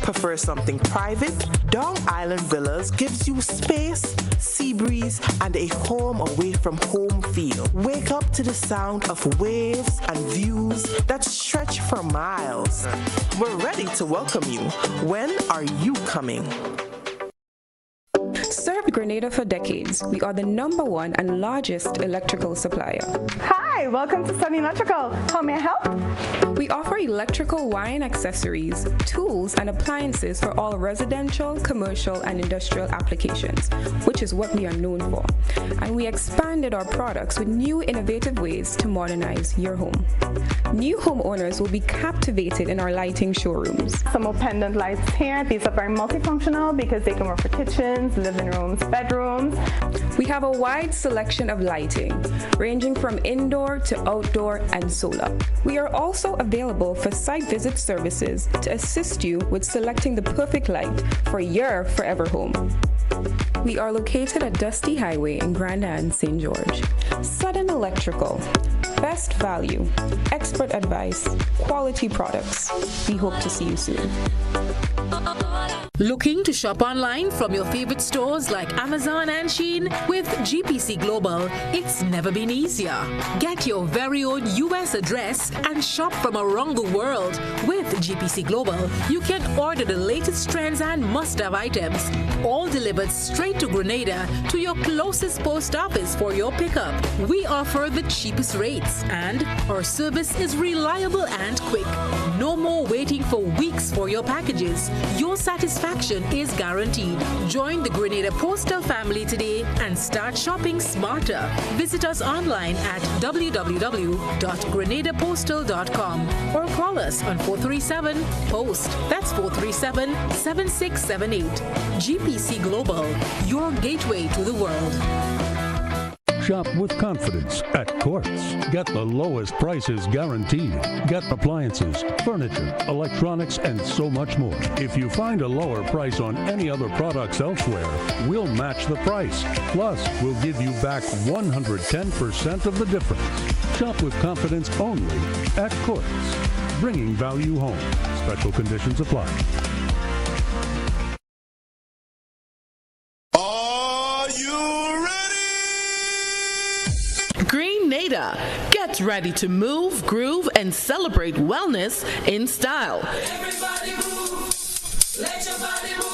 Prefer something private? Dong Island Villas gives you space, sea breeze, and a home away from home feel. Wake up to the sound of waves and views that stretch for miles. We're ready to welcome you. When are you coming? Served Grenada for decades. We are the #1 and largest electrical supplier. Hi, welcome to Sunny Electrical. How may I help? We offer electrical wiring accessories, tools, and appliances for all residential, commercial, and industrial applications, which is what we are known for. And we expanded our products with new innovative ways to modernize your home. New homeowners will be captivated in our lighting showrooms. Some more pendant lights here. These are very multifunctional because they can work for kitchens, living rooms, bedrooms. We have a wide selection of lighting, ranging from indoor to outdoor and solar. We are also available for site visit services to assist you with selecting the perfect light for your forever home. We are located at Dusty Highway in Grenada and St. George. Sudden Electrical. Best value, expert advice, quality products. We hope to see you soon. Looking to shop online from your favorite stores like Amazon and Shein? With GPC Global, it's never been easier. Get your very own US address and shop from around the world. With GPC Global, you can order the latest trends and must-have items, all delivered straight to Grenada to your closest post office for your pickup. We offer the cheapest rates and our service is reliable and quick. No more waiting for weeks for your packages. Your satisfaction is guaranteed. Join the Grenada Postal family today and start shopping smarter. Visit us online at www.grenadapostal.com or call us on 437-POST. That's 437-7678. GPC Global, your gateway to the world. Shop with confidence at Quartz. Get the lowest prices guaranteed. Get appliances, furniture, electronics, and so much more. If you find a lower price on any other products elsewhere, we'll match the price. Plus, we'll give you back 110% of the difference. Shop with confidence only at Quartz. Bringing value home. Special conditions apply. Grenada. Get ready to move, groove, and celebrate wellness in style. Everybody move, let your body move.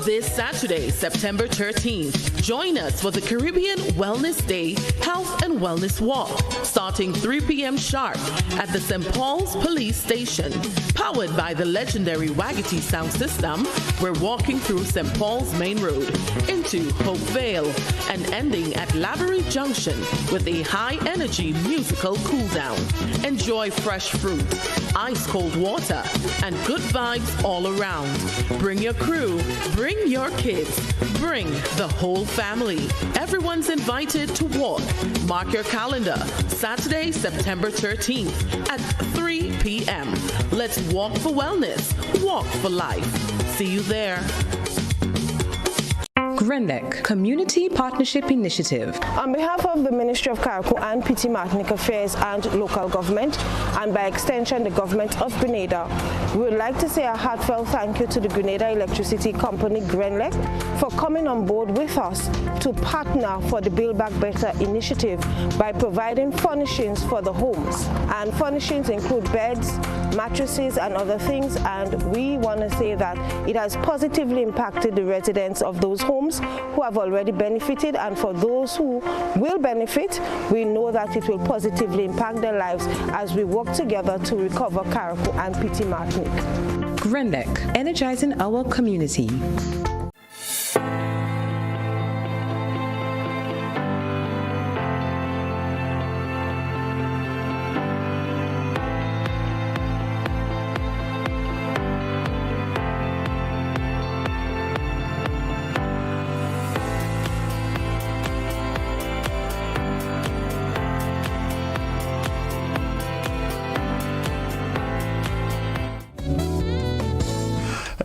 This Saturday, September 13th, join us for the Caribbean Wellness Day Health and Wellness Walk, starting 3 p.m. sharp at the St. Paul's Police Station. Powered by the legendary Wagity sound system, we're walking through St. Paul's Main Road into Hope Vale and ending at Lavery Junction with a high-energy musical cool-down. Enjoy fresh fruit, ice-cold water, and good vibes all around. Bring your crew, bring your kids, bring the whole family. Everyone's invited to walk. Mark your calendar, Saturday, September 13th at 3 p.m. Let's walk for wellness, walk for life. See you there. GRENDEC, Community Partnership Initiative. On behalf of the Ministry of Carriacou and PT Martinique Affairs and Local Government, and by extension the Government of Grenada, we would like to say a heartfelt thank you to the Grenada Electricity Company, GRENLEC, for coming on board with us to partner for the Build Back Better initiative by providing furnishings for the homes. And furnishings include beds, mattresses and other things, and we want to say that it has positively impacted the residents of those homes who have already benefited, and for those who will benefit, we know that it will positively impact their lives as we work together to recover Carriacou and PT Martinique. GRENDEC, energizing our community.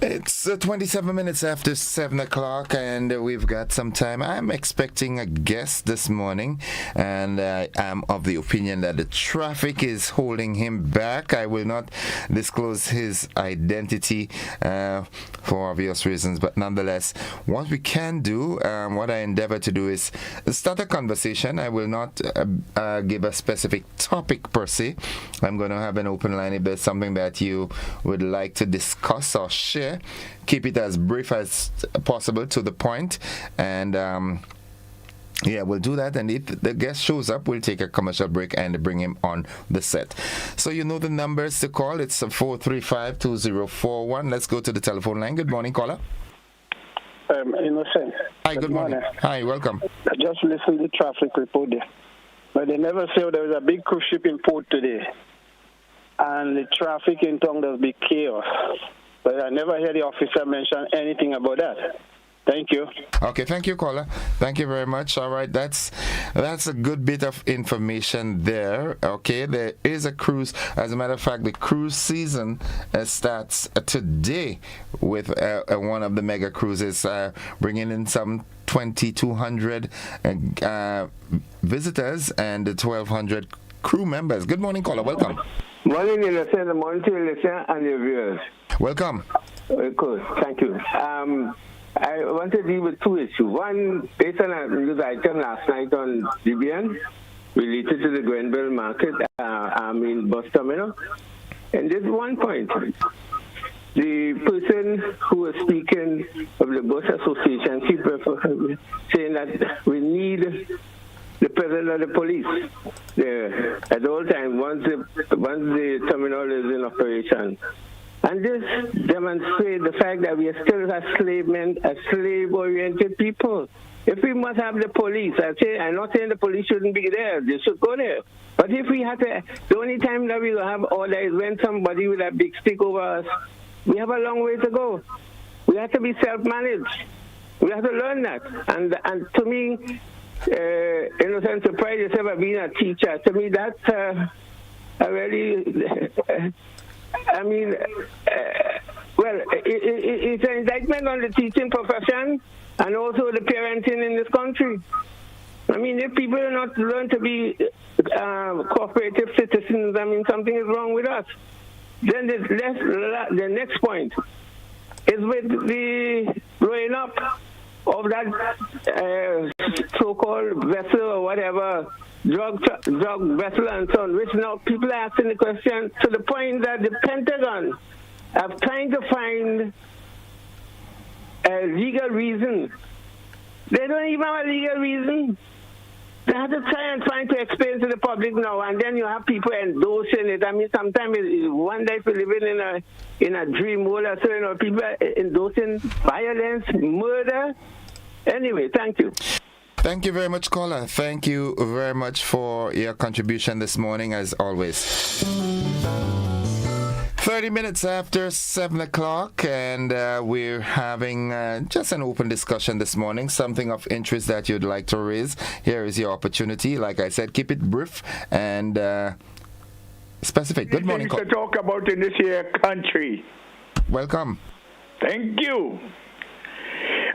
It's 27 minutes after 7 o'clock, and we've got some time. I'm expecting a guest this morning, and I am of the opinion that the traffic is holding him back. I will not disclose his identity for obvious reasons, but nonetheless, what we can do, what I endeavor to do is start a conversation. I will not give a specific topic per se. I'm going to have an open line if there's something that you would like to discuss or share. Keep it as brief as possible, to the point, and yeah, we'll do that. And if the guest shows up, we'll take a commercial break and bring him on the set. So you know the numbers to call. It's 435-2041. Let's go to the telephone line. Good morning, caller. Innocent. Hi, good morning. Hi, welcome. I just listened to the traffic report there, but they never say there was a big cruise ship in port today, and the traffic in town does be chaos. But I never heard the officer mention anything about that. Thank you. Okay, thank you, caller. Thank you very much. All right, that's a good bit of information there. Okay, there is a cruise. As a matter of fact, the cruise season starts today with one of the mega cruises, bringing in some 2,200 visitors and 1,200 crew members. Good morning, caller. Welcome. Morning, Innocent. Morning to Innocent and your viewers. Welcome. Good. Thank you. I want to deal with two issues. One, based on a news item last night on GBN related to the Grenville Market, bus terminal. And there's one point. The person who was speaking of the bus association, she saying that we need the president of the police there at all times once the terminal is in operation. And this demonstrates the fact that we are still a slave-oriented people. If we must have the police, I'm not saying the police shouldn't be there, they should go there. But if we have to, the only time that we will have order is when somebody with a big stick over us. We have a long way to go. We have to be self-managed. We have to learn that. And to me, Innocent, surprise yourself at being a teacher. To me, that's a really, it's an indictment on the teaching profession and also the parenting in this country. I mean, if people are not learn to be cooperative citizens, something is wrong with us. Then the next point is with the blowing up of that so-called vessel or whatever, drug vessel and so on, which now people are asking the question to the point that the Pentagon are trying to find a legal reason. They don't even have a legal reason. They have to try and try to explain to the public now, and then you have people endorsing it. Sometimes it's one life we're living in a dream world, so people are endorsing violence, murder. Anyway, thank you. Thank you very much, caller. Thank you very much for your contribution this morning, as always. 30 minutes after 7 o'clock, and we're having just an open discussion this morning, something of interest that you'd like to raise. Here is your opportunity. Like I said, keep it brief and specific. Good morning. Things to talk about in this here country. Welcome. Thank you.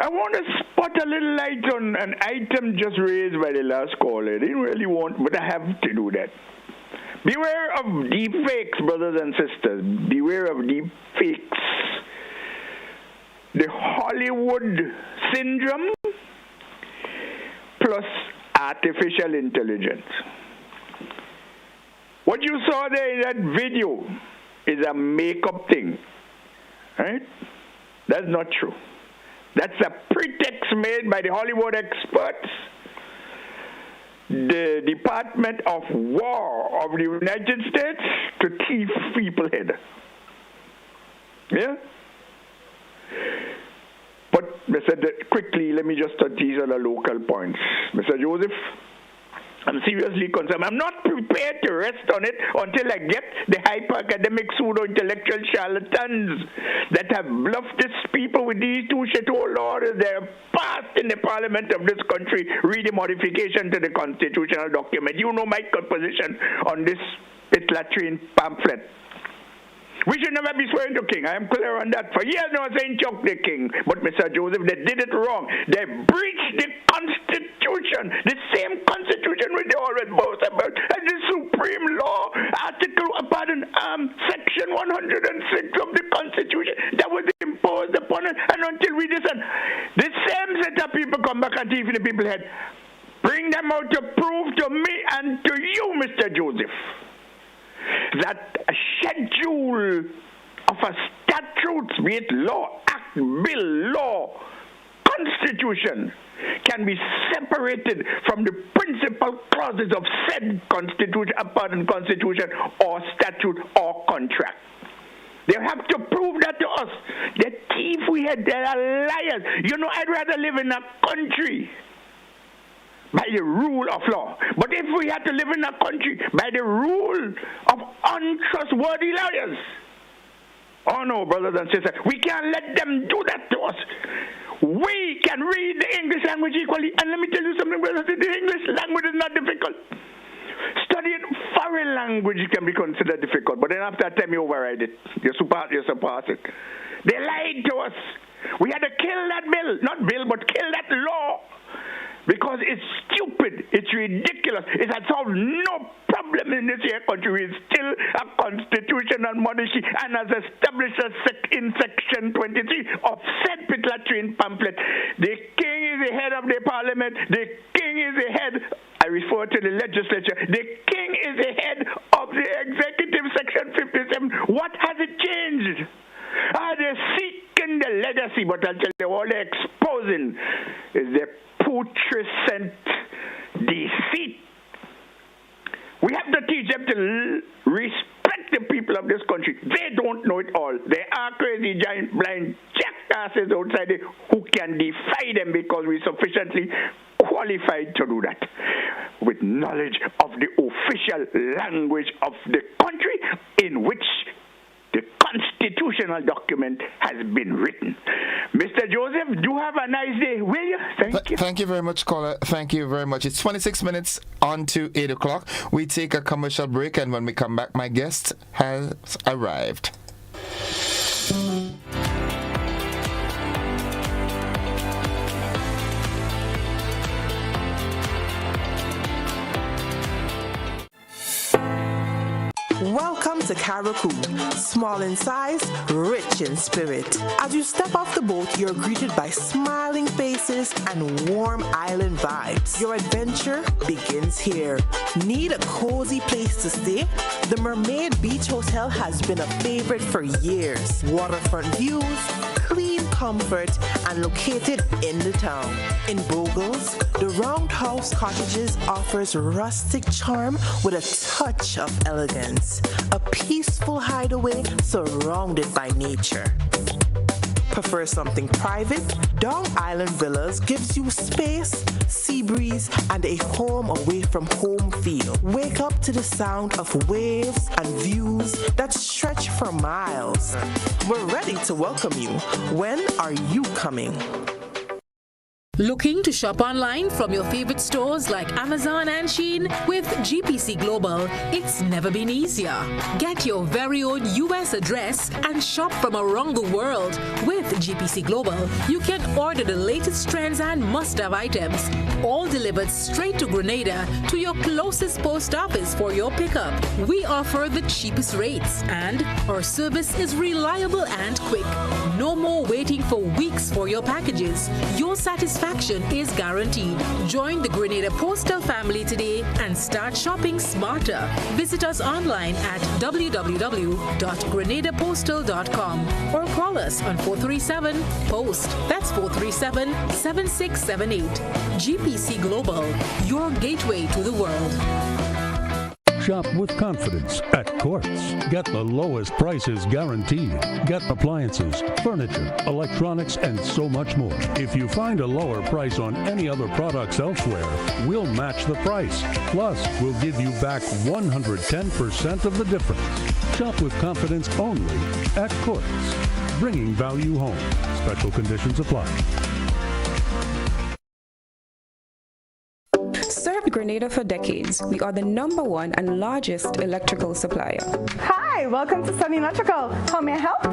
I want to spot a little light on an item just raised by the last caller. I didn't really want, but I have to do that. Beware of deep fakes, brothers and sisters. Beware of deep fakes. The Hollywood syndrome plus artificial intelligence. What you saw there in that video is a makeup thing, right? That's not true. That's a pretext made by the Hollywood experts, the Department of War of the United States, to thief people head. Yeah? But, quickly, let me just touch these other local points. Mr. Joseph, I'm seriously concerned. I'm not prepared to rest on it until I get the hyper-academic pseudo-intellectual charlatans that have bluffed these people with these two shithole orders that are passed in the parliament of this country. Read the modification to the constitutional document. You know my position on this latrine pamphlet. We should never be swearing to king. I am clear on that. For years now saying chuck the king. But Mr. Joseph, they did it wrong. They breached the Constitution. The same Constitution which they always boast about. And the supreme law, Section 106 of the Constitution that was imposed upon it. And until we listen, the same set of people come back and thief in the people's head. Bring them out to prove to me and to you, Mr. Joseph, that a schedule of a statutes, be it law, act, bill, law, constitution, can be separated from the principal clauses of said constitution or statute or contract. They have to prove that to us. The thief we had, they are liars. You know, I'd rather live in a country by the rule of law. But if we had to live in a country by the rule of untrustworthy lawyers, oh no, brothers and sisters, we can't let them do that to us. We can read the English language equally. And let me tell you something, brothers, the English language is not difficult. Studying foreign language can be considered difficult, but then after a time you override it. You surpass it. They lied to us. We had to kill that bill. Not bill, but kill that law. Because it's stupid, it's ridiculous, it has solved no problem in this here country. It's still a constitutional monarchy and has established in Section 23 of said Pitlatrine pamphlet. The king is the head of the parliament, the king is the head, I refer to the legislature, the king is the head of the executive, Section 57. What has it changed? They're seeking the legacy, but I'll tell you, all they're exposing is the putrescent deceit. We have to teach them to respect the people of this country. They don't know it all. They are crazy, giant, blind jackasses outside there who can defy them because we're sufficiently qualified to do that with knowledge of the official language of the country in which the constitutional document has been written. Mr. Joseph, do have a nice day, will you? Thank you. Thank you very much, caller. Thank you very much. It's 26 minutes on to 8 o'clock. We take a commercial break, and when we come back, my guest has arrived. Welcome to Karakou, small in size, rich in spirit. As you step off the boat, you're greeted by smiling faces and warm island vibes. Your adventure begins here. Need a cozy place to stay? The Mermaid Beach Hotel has been a favorite for years. Waterfront views, clean comfort, and located in the town. In Bogles, the Roundhouse Cottages offers rustic charm with a touch of elegance. A peaceful hideaway surrounded by nature. Prefer something private? Dong Island Villas gives you space, sea breeze, and a home away from home feel. Wake up to the sound of waves and views that stretch for miles. We're ready to welcome you. When are you coming? Looking to shop online from your favorite stores like Amazon and Shein? With GPC Global, it's never been easier. Get your very own US address and shop from around the world. With GPC Global, you can order the latest trends and must-have items, all delivered straight to Grenada to your closest post office for your pickup. We offer the cheapest rates, and our service is reliable and quick. No more waiting for weeks for your packages. Your satisfaction is guaranteed. Join the Grenada Postal family today and start shopping smarter. Visit us online at www.grenadapostal.com or call us on 437-POST. That's 437-7678. GPC Global, your gateway to the world. Shop with confidence at Quartz. Get the lowest prices guaranteed. Get appliances, furniture, electronics, and so much more. If you find a lower price on any other products elsewhere, we'll match the price. Plus, we'll give you back 110% of the difference. Shop with confidence only at Quartz. Bringing value home. Special conditions apply. Served Grenada for decades. We are the #1 and largest electrical supplier. Hi, welcome to Sunny Electrical. How may I help?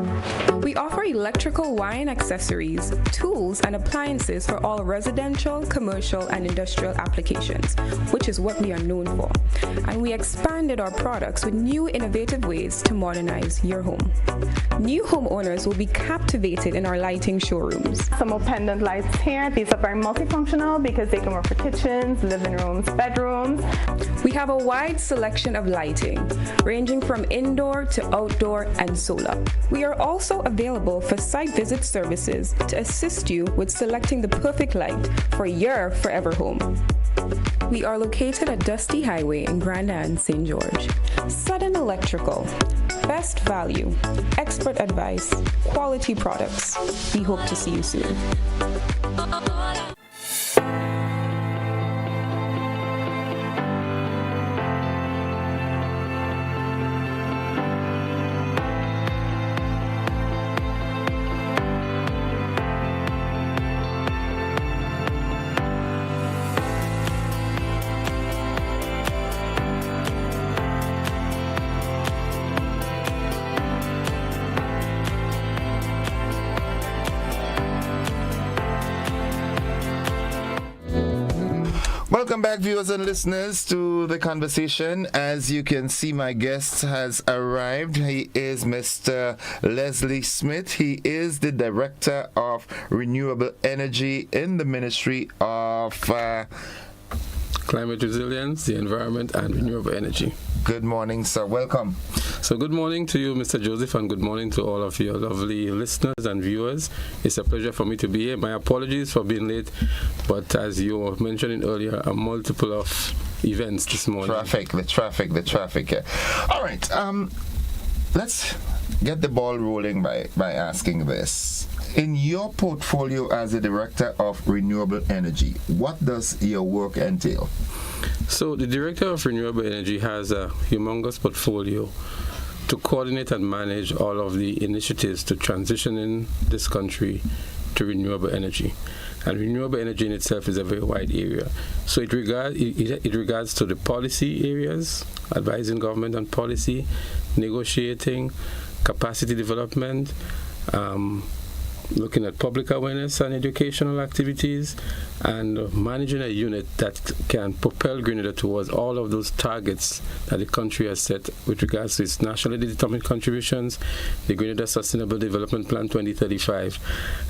We offer electrical wire and accessories, tools, and appliances for all residential, commercial, and industrial applications, which is what we are known for. And we expanded our products with new innovative ways to modernize your home. New homeowners will be captivated in our lighting showrooms. Some more pendant lights here. These are very multifunctional because they can work for kitchens, living rooms, bedrooms. We have a wide selection of lighting, ranging from indoor to outdoor and solar. We are also available for site visit services to assist you with selecting the perfect light for your forever home. We are located at Dusty Highway in Grenada and St. George. Sudden Electrical. Best value, expert advice, quality products. We hope to see you soon. Welcome back, viewers and listeners, to the conversation. As you can see, my guest has arrived. He is Mr. Leslie Smith. He is the Director of Renewable Energy in the Ministry of Climate Resilience, the Environment, and Renewable Energy. Good morning, sir. Welcome. So good morning to you, Mr. Joseph, and good morning to all of your lovely listeners and viewers. It's a pleasure for me to be here. My apologies for being late, but as you were mentioning earlier, a multiple of events this morning. The traffic. Yeah. All right. Let's get the ball rolling by asking this. In your portfolio as a Director of Renewable Energy, what does your work entail? So the Director of Renewable Energy has a humongous portfolio to coordinate and manage all of the initiatives to transition in this country to renewable energy. And renewable energy in itself is a very wide area. So it regards to the policy areas, advising government on policy, negotiating, capacity development, looking at public awareness and educational activities, and managing a unit that can propel Grenada towards all of those targets that the country has set with regards to its nationally determined contributions, the Grenada Sustainable Development Plan 2035,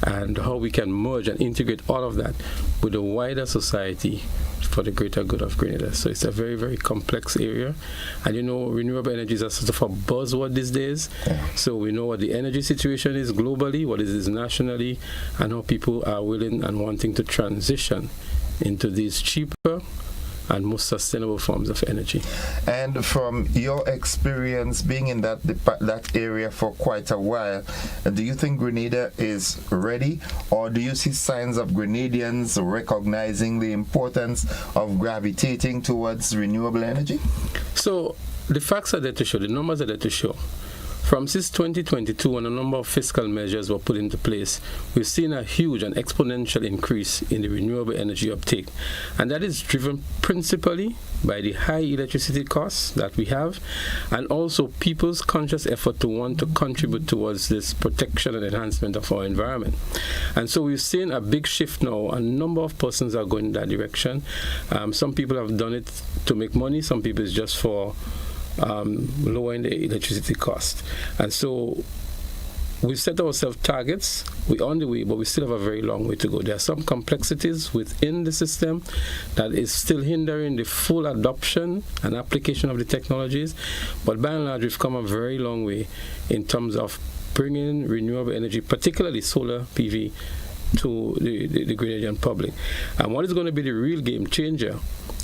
and how we can merge and integrate all of that with the wider society for the greater good of Grenada. So it's a very, very complex area. And you know, renewable energy is a sort of a buzzword these days. So we know what the energy situation is globally, what it is nationally, and how people are willing and wanting to transition into these cheaper and most sustainable forms of energy. And from your experience being in that area for quite a while, do you think Grenada is ready, or do you see signs of Grenadians recognizing the importance of gravitating towards renewable energy? So the facts are there to show, the numbers are there to show. From since 2022, when a number of fiscal measures were put into place, we've seen a huge and exponential increase in the renewable energy uptake. And that is driven principally by the high electricity costs that we have, and also people's conscious effort to want to contribute towards this protection and enhancement of our environment. And so we've seen a big shift now. A number of persons are going in that direction. Some people have done it to make money. Some people it's just for lowering the electricity cost. And so we've set ourselves targets. We're on the way, but we still have a very long way to go. There are some complexities within the system that is still hindering the full adoption and application of the technologies. But by and large, we've come a very long way in terms of bringing renewable energy, particularly solar PV, to the Grenadian public. And what is going to be the real game changer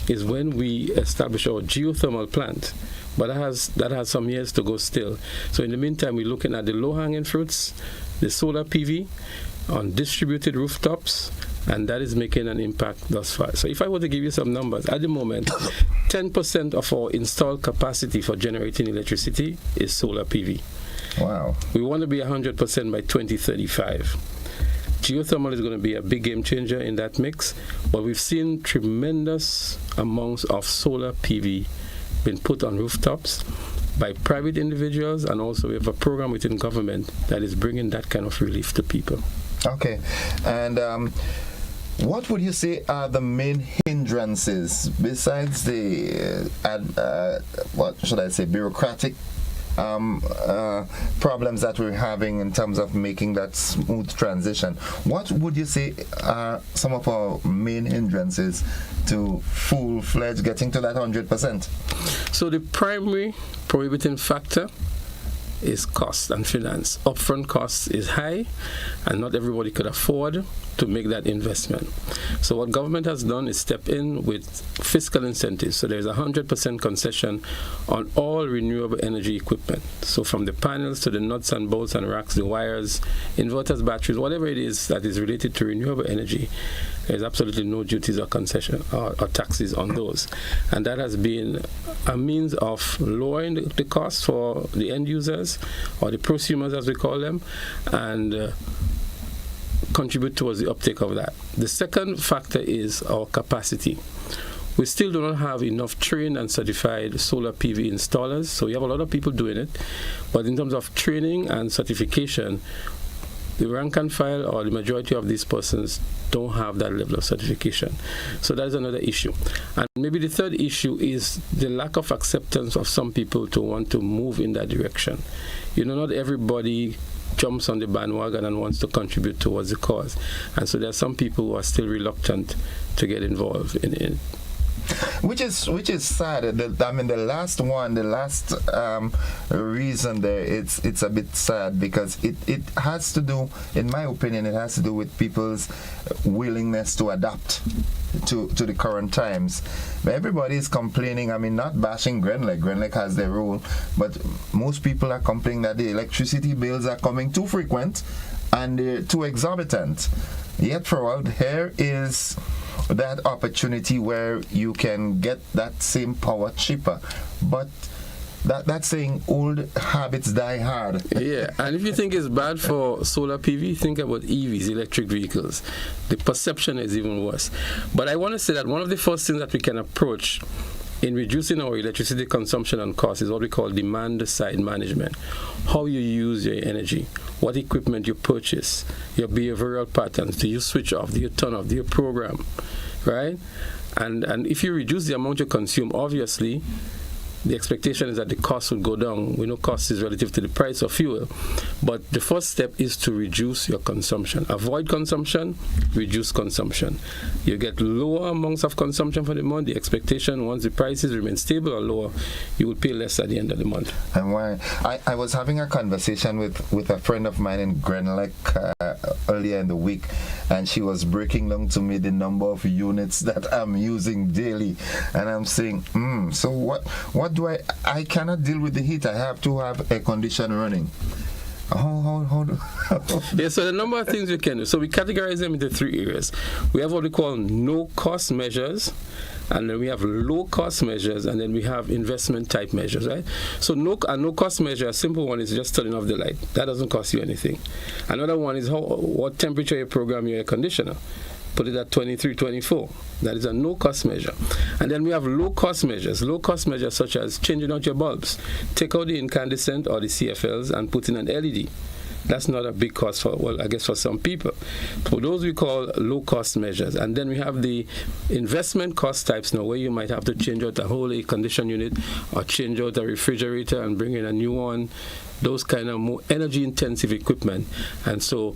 is when we establish our geothermal plant. But that has some years to go still. So in the meantime, we're looking at the low-hanging fruits, the solar PV on distributed rooftops, and that is making an impact thus far. So if I were to give you some numbers, at the moment, 10% of our installed capacity for generating electricity is solar PV. Wow. We want to be 100% by 2035. Geothermal is going to be a big game changer in that mix, but we've seen tremendous amounts of solar PV been put on rooftops by private individuals, and also we have a program within government that is bringing that kind of relief to people. Okay, and what would you say are the main hindrances besides the what should I say, bureaucratic problems that we're having in terms of making that smooth transition? What would you say are some of our main hindrances to full-fledged getting to that 100%? So the primary prohibiting factor is cost and finance. Upfront cost is high, and not everybody could afford to make that investment. So what government has done is step in with fiscal incentives. So there's 100% concession on all renewable energy equipment. So from the panels to the nuts and bolts and racks, the wires, inverters, batteries, whatever it is that is related to renewable energy, there's absolutely no duties or concession or taxes on those. And that has been a means of lowering the cost for the end users, or the prosumers as we call them, and contribute towards the uptake of that. The second factor is our capacity. We still do not have enough trained and certified solar PV installers, so we have a lot of people doing it, but in terms of training and certification, the rank and file or the majority of these persons don't have that level of certification. So that's another issue. And maybe the third issue is the lack of acceptance of some people to want to move in that direction. You know, not everybody jumps on the bandwagon and wants to contribute towards the cause. And so there are some people who are still reluctant to get involved in it. Which is sad. The last reason there, it's a bit sad because it has to do, in my opinion, it has to do with people's willingness to adapt to the current times. But everybody is complaining, not bashing Grenlec. Grenlec has their role, but most people are complaining that the electricity bills are coming too frequent and they're too exorbitant. Yet throughout, here is that opportunity where you can get that same power cheaper. But that's saying old habits die hard. Yeah, and if you think it's bad for solar PV, think about EVs, electric vehicles. The perception is even worse. But I want to say that one of the first things that we can approach in reducing our electricity consumption and cost is what we call demand-side management. How you use your energy, what equipment you purchase, your behavioral patterns. Do you switch off? Do you turn off? Do you program? Right? And if you reduce the amount you consume, obviously, the expectation is that the cost will go down. We know cost is relative to the price of fuel. But the first step is to reduce your consumption. Avoid consumption, reduce consumption. You get lower amounts of consumption for the month. The expectation, once the prices remain stable or lower, you will pay less at the end of the month. And why? I was having a conversation with a friend of mine in Grenlec earlier in the week, and she was breaking down to me the number of units that I'm using daily. And I'm saying, so what do I cannot deal with the heat. I have to have air conditioner running. Yeah, so the number of things we can do. So we categorize them into three areas. We have what we call no-cost measures, And then we have low-cost measures, and then we have investment-type measures, right? So a no-cost measure, a simple one is just turning off the light. That doesn't cost you anything. Another one is what temperature you program your air conditioner. Put it at 23, 24. That is a no-cost measure. And then we have low-cost measures. Low-cost measures such as changing out your bulbs. Take out the incandescent or the CFLs and put in an LED. That's not a big cost for some people. So those we call low-cost measures. And then we have the investment cost types now, where you might have to change out a whole air condition unit or change out a refrigerator and bring in a new one. Those kind of more energy-intensive equipment. And so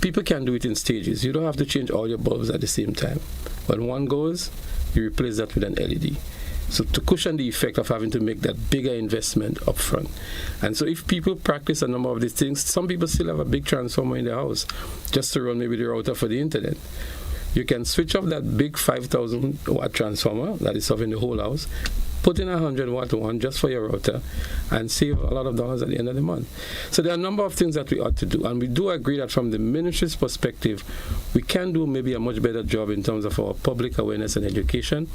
people can do it in stages. You don't have to change all your bulbs at the same time. When one goes, you replace that with an LED. So to cushion the effect of having to make that bigger investment up front. And so if people practice a number of these things, some people still have a big transformer in their house just to run maybe the router for the internet. You can switch off that big 5,000 watt transformer that is serving the whole house, put in a 100 watt one just for your router, and save a lot of dollars at the end of the month. So there are a number of things that we ought to do, and we do agree that from the ministry's perspective, we can do maybe a much better job in terms of our public awareness and education,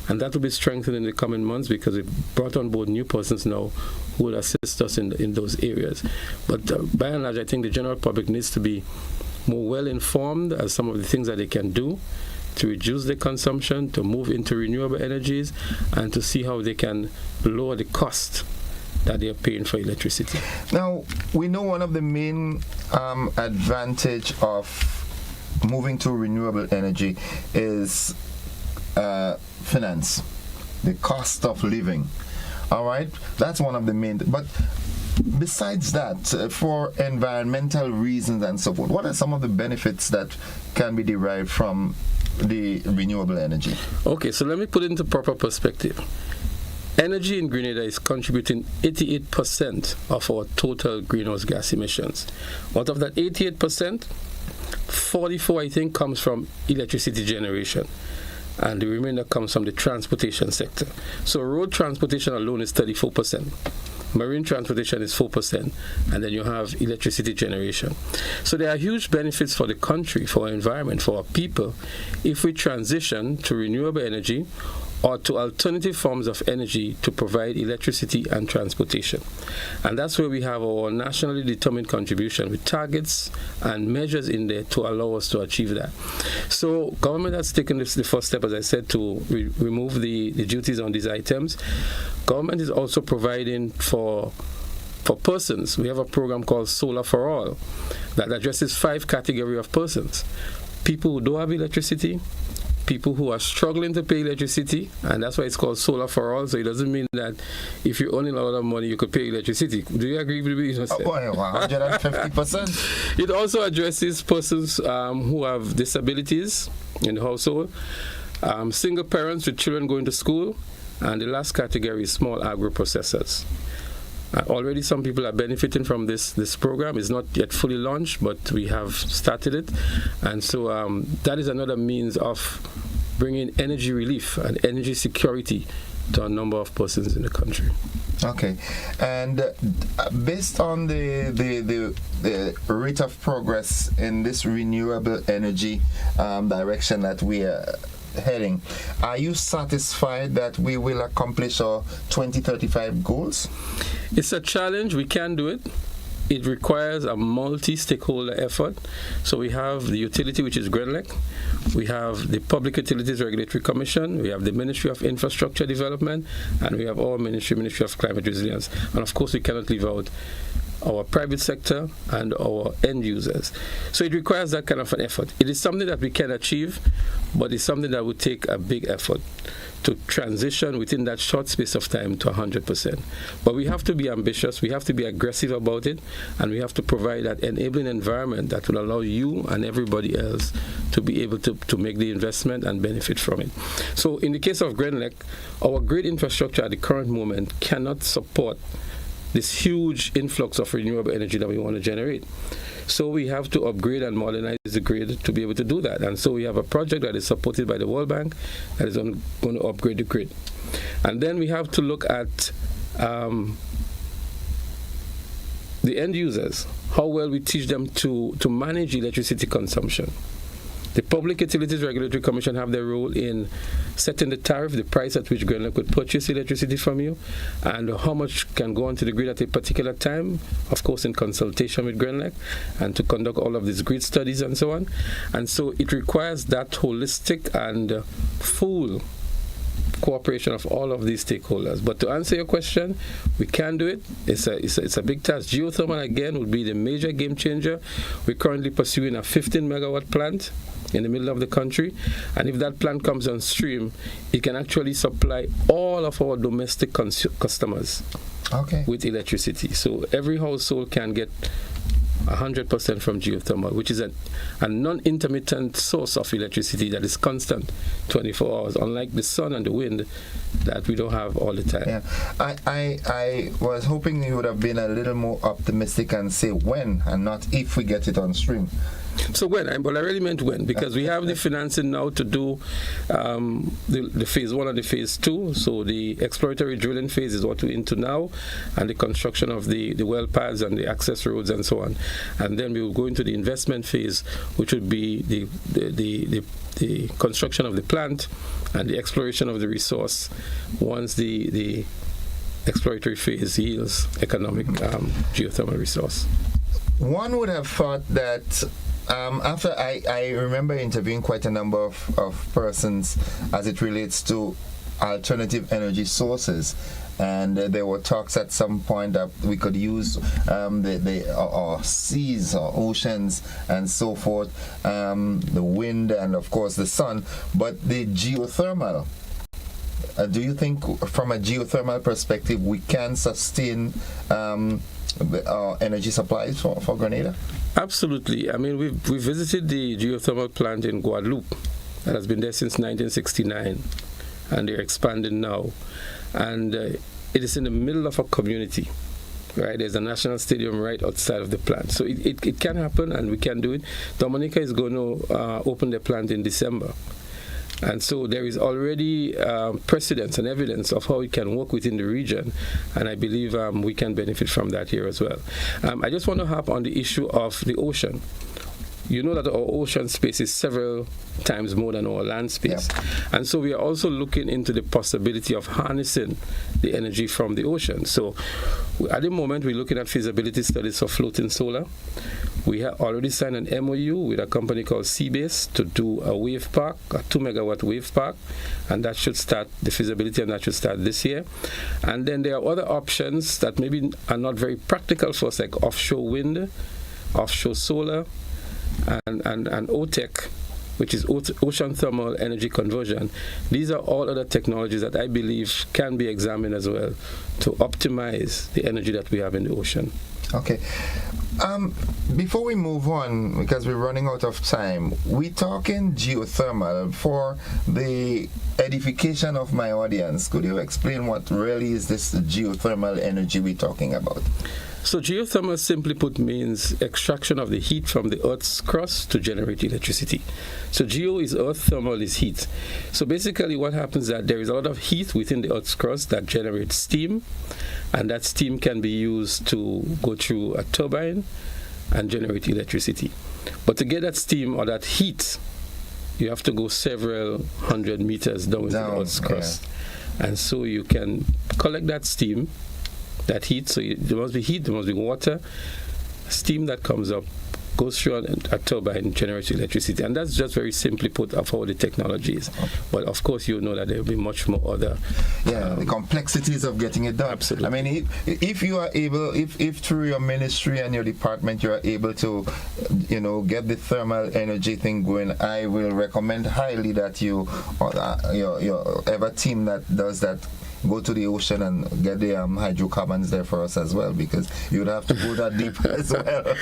and that will be strengthened in the coming months because we've brought on board new persons now who will assist us in those areas. But by and large, I think the general public needs to be more well informed as some of the things that they can do to reduce their consumption, to move into renewable energies, and to see how they can lower the cost that they are paying for electricity. Now, we know one of the main advantage of moving to renewable energy is finance, the cost of living. All right, that's one of the main. But besides that, for environmental reasons and so forth, what are some of the benefits that can be derived from the renewable energy? Okay, so let me put it into proper perspective. Energy in Grenada is contributing 88% of our total greenhouse gas emissions. Out of that 88%, 44, I think, comes from electricity generation, and the remainder comes from the transportation sector. So road transportation alone is 34%. Marine transportation is 4%, and then you have electricity generation. So there are huge benefits for the country, for our environment, for our people, if we transition to renewable energy or to alternative forms of energy to provide electricity and transportation. And that's where we have our nationally determined contribution with targets and measures in there to allow us to achieve that. So government has taken the first step, as I said, to remove the duties on these items. Government is also providing for persons. We have a program called Solar for All that addresses 5 categories of persons. People who don't have electricity, people who are struggling to pay electricity, and that's why it's called Solar for All. So it doesn't mean that if you earn a lot of money, you could pay electricity. Do you agree with me? 150%. It also addresses persons who have disabilities in the household, single parents with children going to school, and the last category is small agro-processors. Already some people are benefiting from this program. It's not yet fully launched, but we have started it. And so that is another means of bringing energy relief and energy security to a number of persons in the country. Okay. And based on the rate of progress in this renewable energy direction that we are heading, are you satisfied that we will accomplish our 2035 goals? It's a challenge. We can do it. It requires a multi-stakeholder effort. So we have the utility, which is Grenlec. We have the Public Utilities Regulatory Commission. We have the Ministry of Infrastructure Development, and we have our Ministry of Climate Resilience. And of course, we cannot leave out our private sector and our end users. So it requires that kind of an effort. It is something that we can achieve, but it's something that would take a big effort to transition within that short space of time to 100%. But we have to be ambitious, we have to be aggressive about it, and we have to provide that enabling environment that will allow you and everybody else to be able to make the investment and benefit from it. So in the case of Grenlec, our grid infrastructure at the current moment cannot support this huge influx of renewable energy that we want to generate. So we have to upgrade and modernize the grid to be able to do that. And so we have a project that is supported by the World Bank that is going to upgrade the grid. And then we have to look at the end users, how well we teach them to manage electricity consumption. The Public Utilities Regulatory Commission have their role in setting the tariff, the price at which Grenada could purchase electricity from you, and how much can go onto the grid at a particular time, of course in consultation with Grenada, and to conduct all of these grid studies and so on. And so it requires that holistic and full cooperation of all of these stakeholders. But to answer your question, we can do it. It's a big task. Geothermal, again, would be the major game changer. We're currently pursuing a 15 megawatt plant in the middle of the country, and if that plant comes on stream, it can actually supply all of our domestic customers with electricity. So every household can get 100% from geothermal, which is a non-intermittent source of electricity that is constant 24 hours, unlike the sun and the wind that we don't have all the time. Yeah. I was hoping you would have been a little more optimistic and say when and not if we get it on stream. So when? Well, I really meant when, because we have the financing now to do the phase 1 and the phase 2. So the exploratory drilling phase is what we're into now, and the construction of the well pads and the access roads and so on. And then we will go into the investment phase, which would be the construction of the plant and the exploration of the resource once the exploratory phase yields economic geothermal resource. One would have thought that after I remember interviewing quite a number of persons as it relates to alternative energy sources, and there were talks at some point that we could use the seas or oceans and so forth, the wind and of course the sun, but the geothermal. Do you think from a geothermal perspective we can sustain energy supplies for Grenada? Absolutely. I mean, we've visited the geothermal plant in Guadeloupe that has been there since 1969, and they're expanding now. And it is in the middle of a community, right? There's a national stadium right outside of the plant. So it can happen, and we can do it. Dominica is going to open their plant in December. And so there is already precedence and evidence of how it can work within the region, and I believe we can benefit from that here as well. I just want to harp on the issue of the ocean. You know that our ocean space is several times more than our land space. Yep. And so we are also looking into the possibility of harnessing the energy from the ocean. So at the moment, we're looking at feasibility studies for floating solar. We have already signed an MOU with a company called Seabase to do a wave park, a 2 megawatt wave park, and that should start the feasibility, and that should start this year. And then there are other options that maybe are not very practical for us, like offshore wind, offshore solar, and OTEC, which is ocean thermal energy conversion. These are all other technologies that I believe can be examined as well to optimize the energy that we have in the ocean. Okay. Before we move on, because we're running out of time, we're talking geothermal. For the edification of my audience, could you explain what really is this geothermal energy we're talking about? So geothermal, simply put, means extraction of the heat from the Earth's crust to generate electricity. So geo is earth, thermal is heat. So basically what happens is that there is a lot of heat within the Earth's crust that generates steam, and that steam can be used to go through a turbine and generate electricity. But to get that steam or that heat, you have to go several hundred meters down into the Earth's crust. Yeah. And so you can collect that steam, that heat, so there must be heat, there must be water, steam that comes up, goes through a turbine, generates electricity, and that's just very simply put of how the technology is. But of course, you know that there will be much more other. The complexities of getting it done. Absolutely. I mean, if you are able, if through your ministry and your department you are able to, get the thermal energy thing going, I will recommend highly that you, your ever team that does that, go to the ocean and get the hydrocarbons there for us as well, because you'd have to go that deep as well.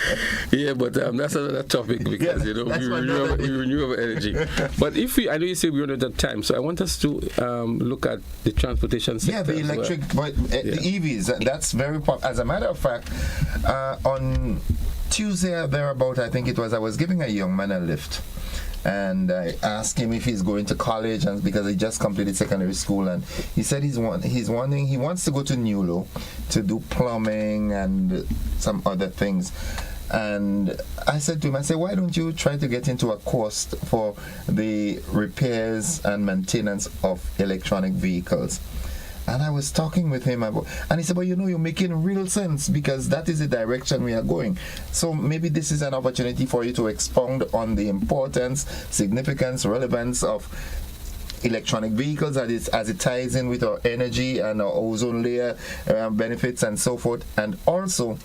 Yeah, but that's another topic, because we renew our energy. But I know you say we're out of time, so I want us to look at the transportation sector. Yeah, the electric, the EVs. That's very popular. As a matter of fact, on Tuesday thereabout, I think it was, I was giving a young man a lift. And I asked him if he's going to college, and because he just completed secondary school, and he said he wants to go to Nulo to do plumbing and some other things. And I said to him, why don't you try to get into a course for the repairs and maintenance of electronic vehicles? And I was talking with him about, and he said, well, you're making real sense, because that is the direction we are going. So maybe this is an opportunity for you to expound on the importance, significance, relevance of electronic vehicles as it ties in with our energy and our ozone layer benefits and so forth. And also,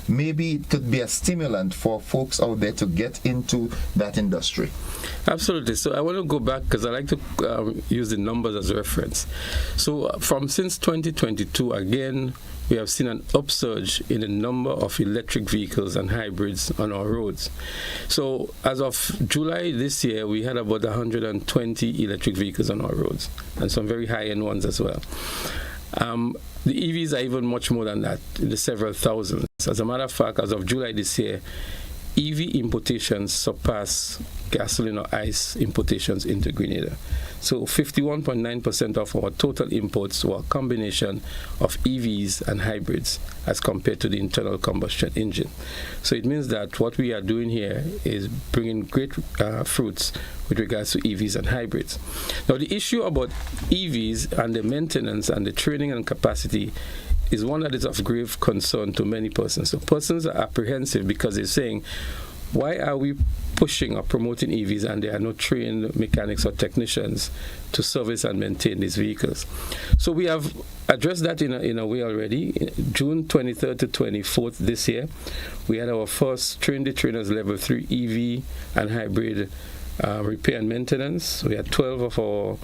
maybe it could be a stimulant for folks out there to get into that industry. Absolutely. So I want to go back because I like to use the numbers as reference. So since 2022, again, we have seen an upsurge in the number of electric vehicles and hybrids on our roads. So as of July this year, we had about 120 electric vehicles on our roads, and some very high-end ones as well. The EVs are even much more than that, in the several thousands. As a matter of fact, as of July this year, EV importations surpass gasoline or ICE importations into Grenada. So 51.9% of our total imports were a combination of EVs and hybrids as compared to the internal combustion engine. So it means that what we are doing here is bringing great fruits with regards to EVs and hybrids. Now, the issue about EVs and the maintenance and the training and capacity is one that is of grave concern to many persons. So persons are apprehensive because they're saying, why are we pushing or promoting EVs and there are no trained mechanics or technicians to service and maintain these vehicles? So we have addressed that in a way already. June 23rd to 24th this year, we had our first Train the Trainers Level 3 EV and hybrid repair and maintenance. We had 12 of our,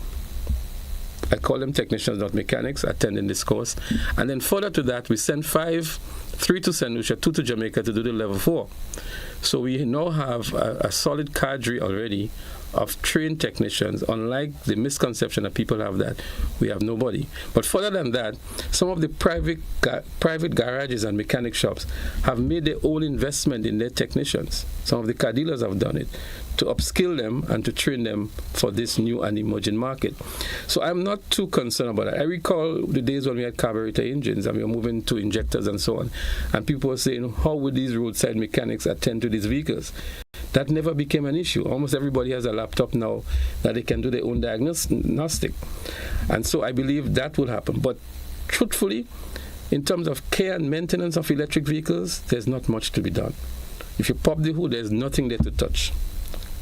I call them technicians, not mechanics, attending this course. And then further to that, we sent 3 to St. Lucia, 2 to Jamaica to do the level 4. So we now have a solid cadre already of trained technicians, unlike the misconception that people have that we have nobody. But further than that, some of the private garages and mechanic shops have made their own investment in their technicians. Some of the car dealers have done it to upskill them and to train them for this new and emerging market. So I'm not too concerned about it. I recall the days when we had carburetor engines and we were moving to injectors and so on, and people were saying, how would these roadside mechanics attend to these vehicles? That never became an issue. Almost everybody has a laptop now that they can do their own diagnostic. And so I believe that will happen. But truthfully, in terms of care and maintenance of electric vehicles, there's not much to be done. If you pop the hood, there's nothing there to touch.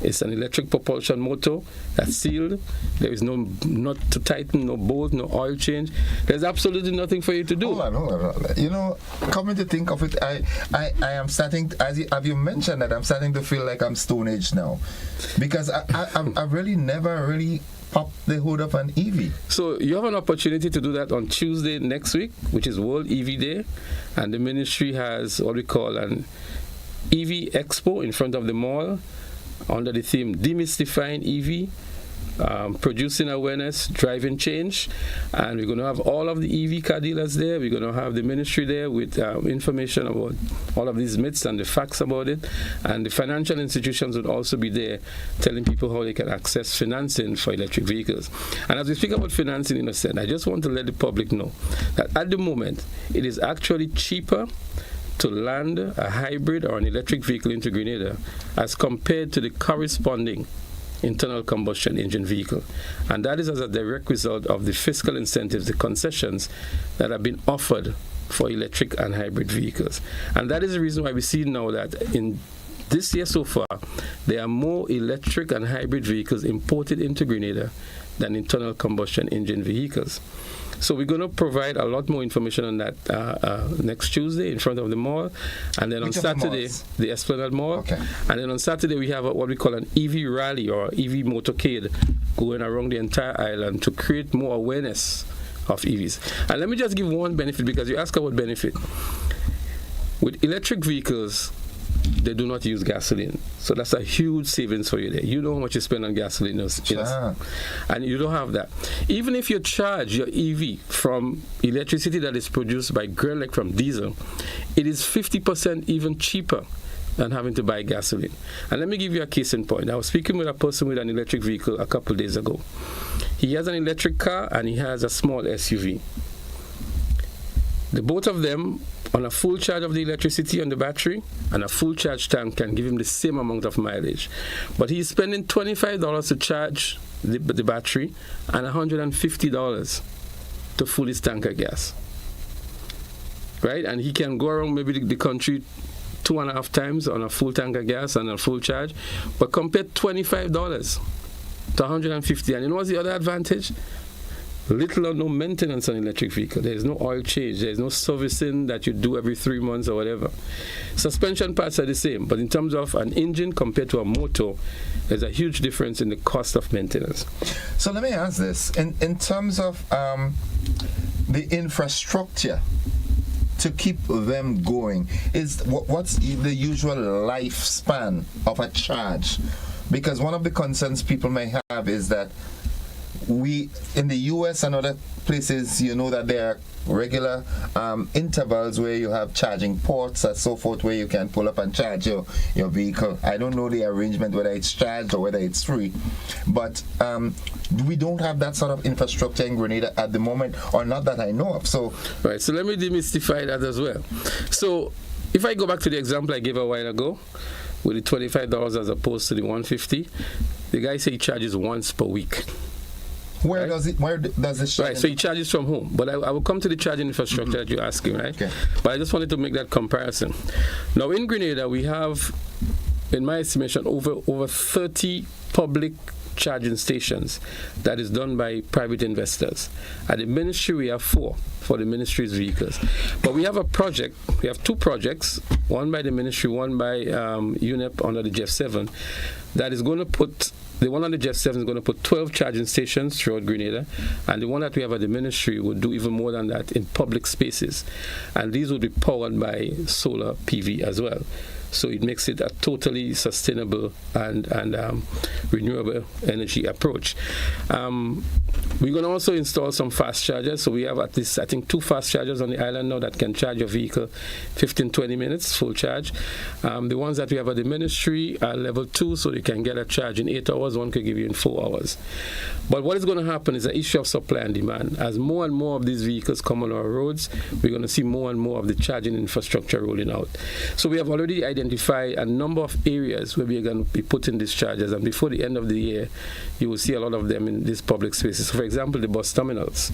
It's an electric propulsion motor that's sealed. There is no nut to tighten, no bolt, no oil change. There's absolutely nothing for you to do. Hold on. Coming to think of it, I am starting, have you mentioned that I'm starting to feel like I'm Stone Age now. Because I really never really pop the hood of an EV. So you have an opportunity to do that on Tuesday next week, which is World EV Day. And the ministry has what we call an EV Expo in front of the mall, under the theme Demystifying EV, Producing Awareness, Driving Change. And we're going to have all of the EV car dealers there. We're going to have the ministry there with information about all of these myths and the facts about it. And the financial institutions would also be there telling people how they can access financing for electric vehicles. And as we speak about financing, in a sense, I just want to let the public know that at the moment, it is actually cheaper to land a hybrid or an electric vehicle into Grenada as compared to the corresponding internal combustion engine vehicle. And that is as a direct result of the fiscal incentives, the concessions that have been offered for electric and hybrid vehicles. And that is the reason why we see now that in this year so far, there are more electric and hybrid vehicles imported into Grenada than internal combustion engine vehicles. So we're going to provide a lot more information on that next Tuesday in front of the mall. And then on Saturday, the Esplanade Mall. Okay. And then on Saturday, we have what we call an EV rally or EV motorcade going around the entire island to create more awareness of EVs. And let me just give one benefit, because you asked about benefit. With electric vehicles, they do not use gasoline. So that's a huge savings for you there. You know how much you spend on gasoline. And you don't have that. Even if you charge your EV from electricity that is produced by Grenada from diesel, it is 50% even cheaper than having to buy gasoline. And let me give you a case in point. I was speaking with a person with an electric vehicle a couple of days ago. He has an electric car and he has a small SUV. The both of them on a full charge of the electricity on the battery, and a full charge tank can give him the same amount of mileage. But he's spending $25 to charge the battery and $150 to fill his tank of gas. Right? And he can go around maybe the country 2.5 times on a full tank of gas and a full charge. But compare $25 to $150. And you know what's the other advantage? Little or no maintenance on an electric vehicle. There's no oil change. There's no servicing that you do every 3 months or whatever. Suspension parts are the same, but in terms of an engine compared to a motor, there's a huge difference in the cost of maintenance. So let me ask this. In terms of the infrastructure to keep them going, what's the usual lifespan of a charge? Because one of the concerns people may have is that we, in the US and other places, you know that there are regular intervals where you have charging ports and so forth, where you can pull up and charge your vehicle. I don't know the arrangement, whether it's charged or whether it's free, but we don't have that sort of infrastructure in Grenada at the moment, or not that I know of. So right, so let me demystify that as well. So if I go back to the example I gave a while ago with the $25 as opposed to the $150, the guy said he charges once per week. Where does it charge? Right, so he charges from home. But I will come to the charging infrastructure that you're asking, right? Okay. But I just wanted to make that comparison. Now, in Grenada, we have, in my estimation, over 30 public charging stations that is done by private investors. At the ministry, we have 4 for the ministry's vehicles. But we have a project, we have 2 projects, one by the ministry, one by UNEP under the Jeff 7, that is going to put, the one on the Jeff 7 is going to put 12 charging stations throughout Grenada, and the one that we have at the ministry would do even more than that in public spaces. And these would be powered by solar PV as well. So it makes it a totally sustainable and renewable energy approach. We're going to also install some fast chargers. So we have at least, I think, 2 fast chargers on the island now that can charge your vehicle 15-20 minutes, full charge. The ones that we have at the ministry are level 2, so you can get a charge in 8 hours. One could give you in 4 hours. But what is going to happen is an issue of supply and demand. As more and more of these vehicles come on our roads, we're going to see more and more of the charging infrastructure rolling out. So we have already identify a number of areas where we are going to be putting these chargers, and before the end of the year you will see a lot of them in these public spaces. So for example, the bus terminals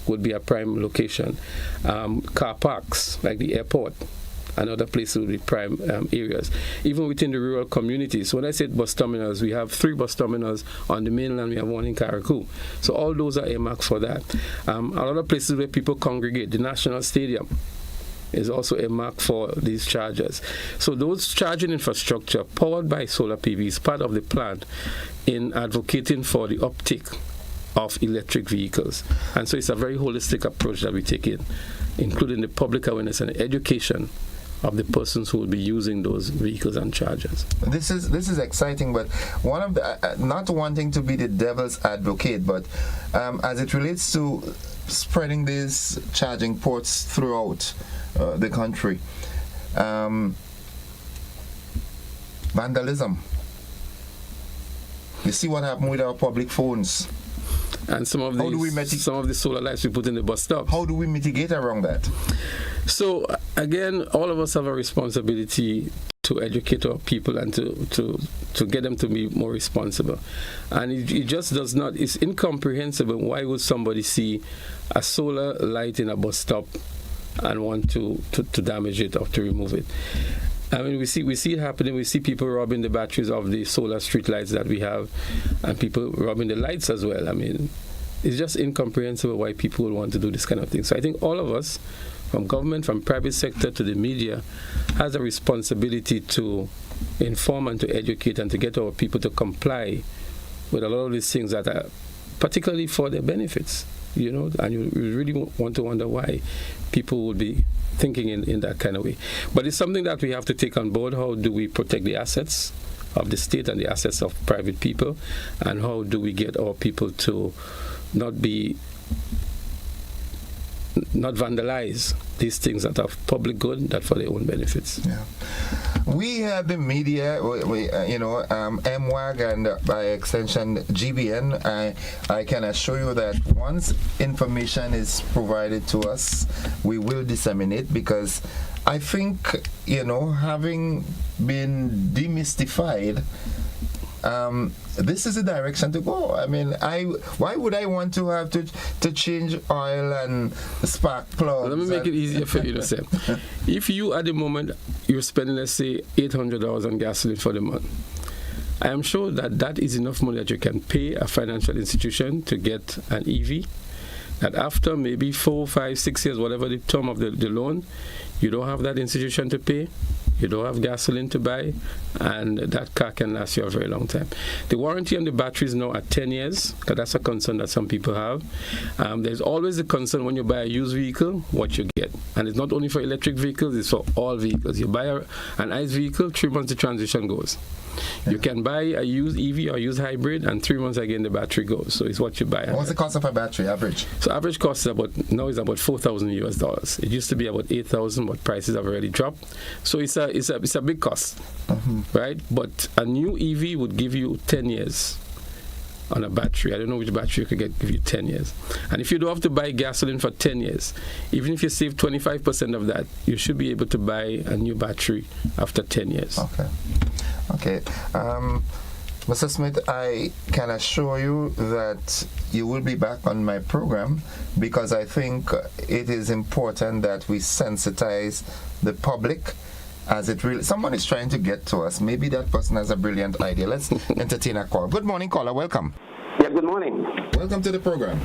would be a prime location. Car parks like the airport and other places would be prime areas. Even within the rural communities. So when I said bus terminals, we have 3 bus terminals on the mainland, we have 1 in Carriacou. So all those are earmarked for that. A lot of places where people congregate, the National Stadium is also a mark for these chargers. So those charging infrastructure powered by solar PV is part of the plan in advocating for the uptake of electric vehicles. And so it's a very holistic approach that we take in, including the public awareness and education of the persons who will be using those vehicles and chargers. This is exciting, but one of the not wanting to be the devil's advocate, but as it relates to spreading these charging ports throughout the country, vandalism. You see what happened with our public phones. And some of the solar lights we put in the bus stop. How do we mitigate around that? So again, all of us have a responsibility to educate our people and to get them to be more responsible. And it just does not, it's incomprehensible. Why would somebody see a solar light in a bus stop and want to damage it or to remove it? I mean, we see it happening. We see people robbing the batteries of the solar street lights that we have, and people robbing the lights as well. I mean, it's just incomprehensible why people would want to do this kind of thing. So I think all of us, from government, from private sector to the media, has a responsibility to inform and to educate and to get our people to comply with a lot of these things that are particularly for their benefits, you know, and you really want to wonder why people would be thinking in that kind of way. But it's something that we have to take on board. How do we protect the assets of the state and the assets of private people, and how do we get our people to not vandalize these things that are public good, that for their own benefits? Yeah. We had the media, MWAG and by extension GBN. I can assure you that once information is provided to us, we will disseminate, because I think, having been demystified, this is the direction to go. I mean, why would I want to have to change oil and spark plugs? Let me make it easier for you to say. If you, at the moment, you're spending, let's say, $800 on gasoline for the month, I am sure that is enough money that you can pay a financial institution to get an EV, that after maybe 4, 5, 6 years, whatever the term of the loan, you don't have that institution to pay, you don't have gasoline to buy, and that car can last you a very long time. The warranty on the battery is now at 10 years, because that's a concern that some people have. There's always a concern when you buy a used vehicle, what you get. And it's not only for electric vehicles, it's for all vehicles. You buy an ICE vehicle, 3 months the transition goes. You can buy a used EV or used hybrid, and 3 months again the battery goes. So it's what you buy. What's the cost of a battery, average? So average cost is about $4,000 US. It used to be about 8,000, but prices have already dropped. So it's a big cost, right? But a new EV would give you 10 years on a battery. I don't know which battery you could give you 10 years. And if you don't have to buy gasoline for 10 years, even if you save 25% of that, you should be able to buy a new battery after 10 years. Okay. Mr. Smith, I can assure you that you will be back on my program, because I think it is important that we sensitize the public, as it really, someone is trying to get to us. Maybe that person has a brilliant idea. Let's entertain a call. Good morning, caller. Welcome. Yeah, good morning. Welcome to the program.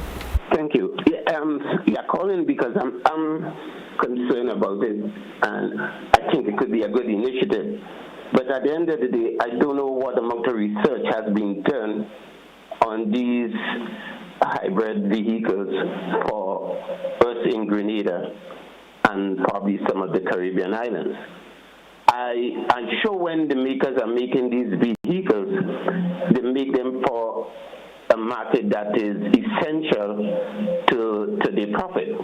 Thank you. Yeah, calling because I'm concerned about it, and I think it could be a good initiative. But at the end of the day, I don't know what amount of research has been done on these hybrid vehicles for us in Grenada and probably some of the Caribbean islands. I'm sure when the makers are making these vehicles, they make them for a market that is essential to their profit.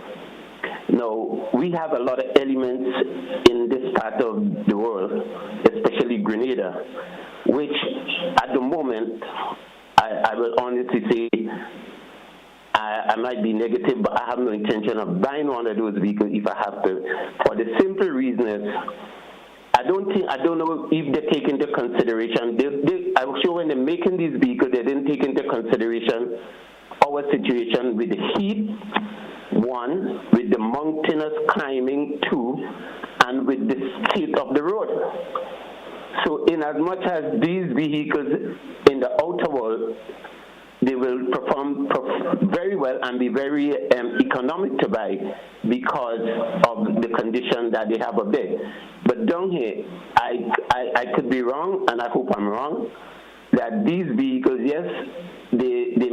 Now, we have a lot of elements in this part of the world, especially Grenada, which at the moment, I will honestly say, I might be negative, but I have no intention of buying one of those vehicles if I have to. For the simple reason is, I don't know if they take into consideration, I'm sure when they're making these vehicles, they didn't take into consideration our situation with the heat, one, with the mountainous climbing, two, and with the state of the road. So in as much as these vehicles in the outer world, they will perform very well and be very economic to buy because of the condition that they have up there. But down here, I could be wrong, and I hope I'm wrong, that these vehicles, yes, they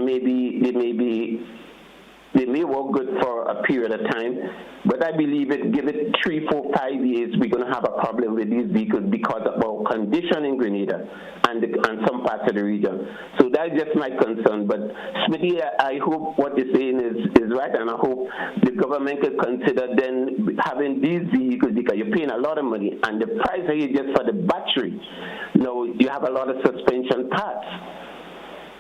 may work good for a period of time, but I believe give it 3, 4, 5 years, we're going to have a problem with these vehicles because of our condition in Grenada and some parts of the region. So that's just my concern. But Smithy, I hope what you're saying is right, and I hope the government could consider then having these vehicles, because you're paying a lot of money, and the price is just for the battery. You have a lot of suspension parts.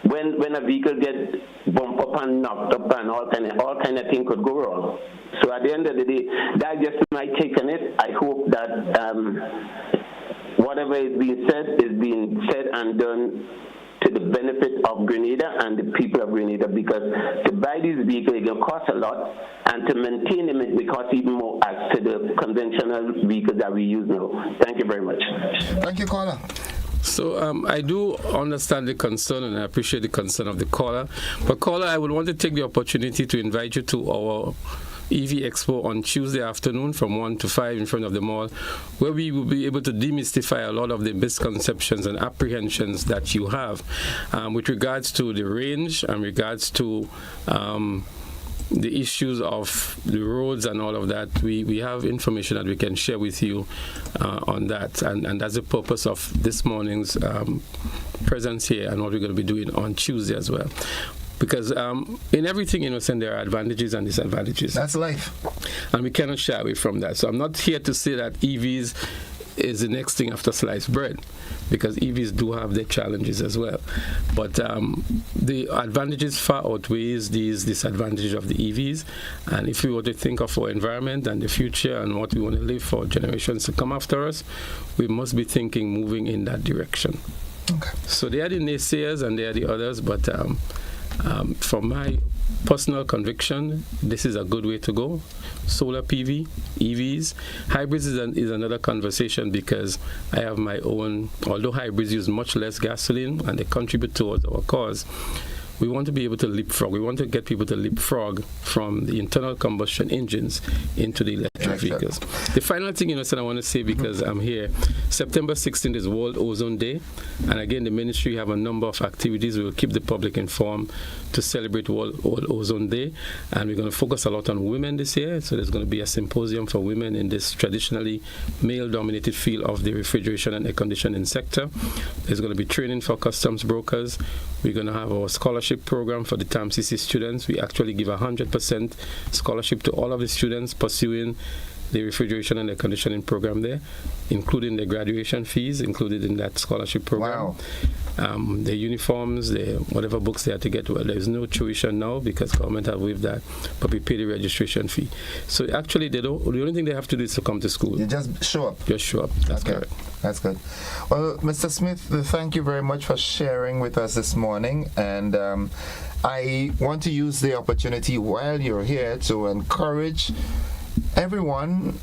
When a vehicle gets bumped up and knocked up and all kind of things could go wrong. So at the end of the day, that's just my take on it. I hope that whatever is being said and done to the benefit of Grenada and the people of Grenada, because to buy these vehicles it will cost a lot, and to maintain them it will cost even more as to the conventional vehicles that we use now. Thank you very much. Thank you, caller. So I do understand the concern, and I appreciate the concern of the caller. But caller, I would want to take the opportunity to invite you to our EV Expo on Tuesday afternoon from 1 to 5 in front of the mall, where we will be able to demystify a lot of the misconceptions and apprehensions that you have with regards to the range and regards to the issues of the roads and all of that. We have information that we can share with you on that, and that's the purpose of this morning's presence here and what we're going to be doing on Tuesday as well. Because in everything, Innocent, there are advantages and disadvantages. That's life. And we cannot shy away from that. So I'm not here to say that EVs is the next thing after sliced bread, because EVs do have their challenges as well. But the advantages far outweighs these disadvantages of the EVs. And if we were to think of our environment and the future and what we want to live for generations to come after us, we must be thinking moving in that direction. Okay. So they are the naysayers and they are the others, but from my personal conviction, this is a good way to go. Solar PV, EVs. Hybrids is another conversation, because I have my own, although hybrids use much less gasoline and they contribute towards our cause, we want to be able to leapfrog. We want to get people to leapfrog from the internal combustion engines into the electric vehicles. The final thing, I want to say, because I'm here, September 16th is World Ozone Day. And again, the ministry have a number of activities. We will keep the public informed to celebrate World Ozone Day. And we're going to focus a lot on women this year. So there's going to be a symposium for women in this traditionally male-dominated field of the refrigeration and air conditioning sector. There's going to be training for customs brokers. We're going to have our scholarship program for the TAMCC students. We actually give 100% scholarship to all of the students pursuing the refrigeration and air conditioning program there, including the graduation fees included in that scholarship program. Wow. The uniforms, whatever books they have to get. Well, there's no tuition now because government have waived that, but we pay the registration fee. So actually, the only thing they have to do is to come to school. You just show up. Just show up. That's correct. That's good. Well, Mr. Smith, thank you very much for sharing with us this morning. And I want to use the opportunity while you're here to encourage everyone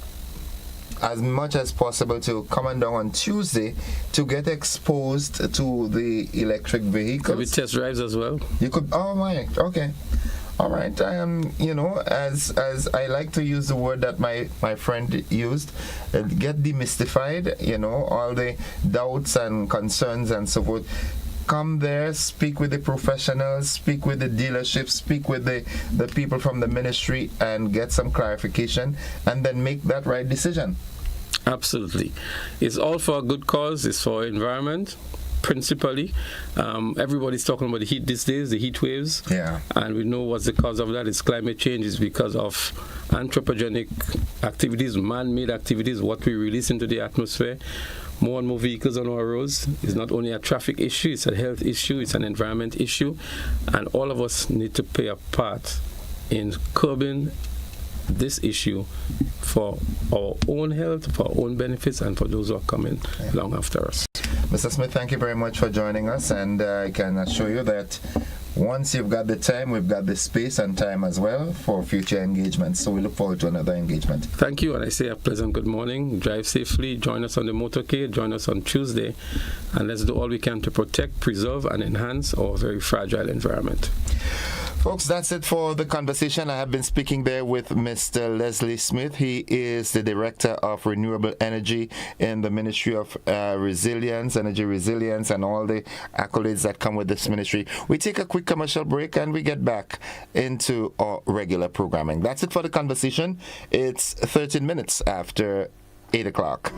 as much as possible to come on down on Tuesday to get exposed to the electric vehicles. Could we test drives as well? You could. Oh my. Okay. All right. As I like to use the word that my friend used, get demystified. All the doubts and concerns and so forth. Come there, speak with the professionals, speak with the dealerships, speak with the people from the ministry, and get some clarification, and then make that right decision. Absolutely. It's all for a good cause. It's for environment, principally. Everybody's talking about the heat these days, the heat waves. Yeah. And we know what's the cause of that. It's climate change. It's because of anthropogenic activities, man-made activities, what we release into the atmosphere. More and more vehicles on our roads is not only a traffic issue, it's a health issue, it's an environment issue, and all of us need to play a part in curbing this issue for our own health, for our own benefits, and for those who are coming along after us. Mr. Smith, thank you very much for joining us, and I can assure you that once you've got the time, we've got the space and time as well for future engagements. So we look forward to another engagement. Thank you, and I say a pleasant good morning. Drive safely. Join us on the motorcade. Join us on Tuesday, and let's do all we can to protect, preserve, and enhance our very fragile environment. Folks, that's it for the conversation. I have been speaking there with Mr. Leslie Smith. He is the Director of Renewable Energy in the Ministry of Resilience, Energy Resilience, and all the accolades that come with this ministry. We take a quick commercial break and we get back into our regular programming. That's it for the conversation. It's 13 minutes after 8 o'clock.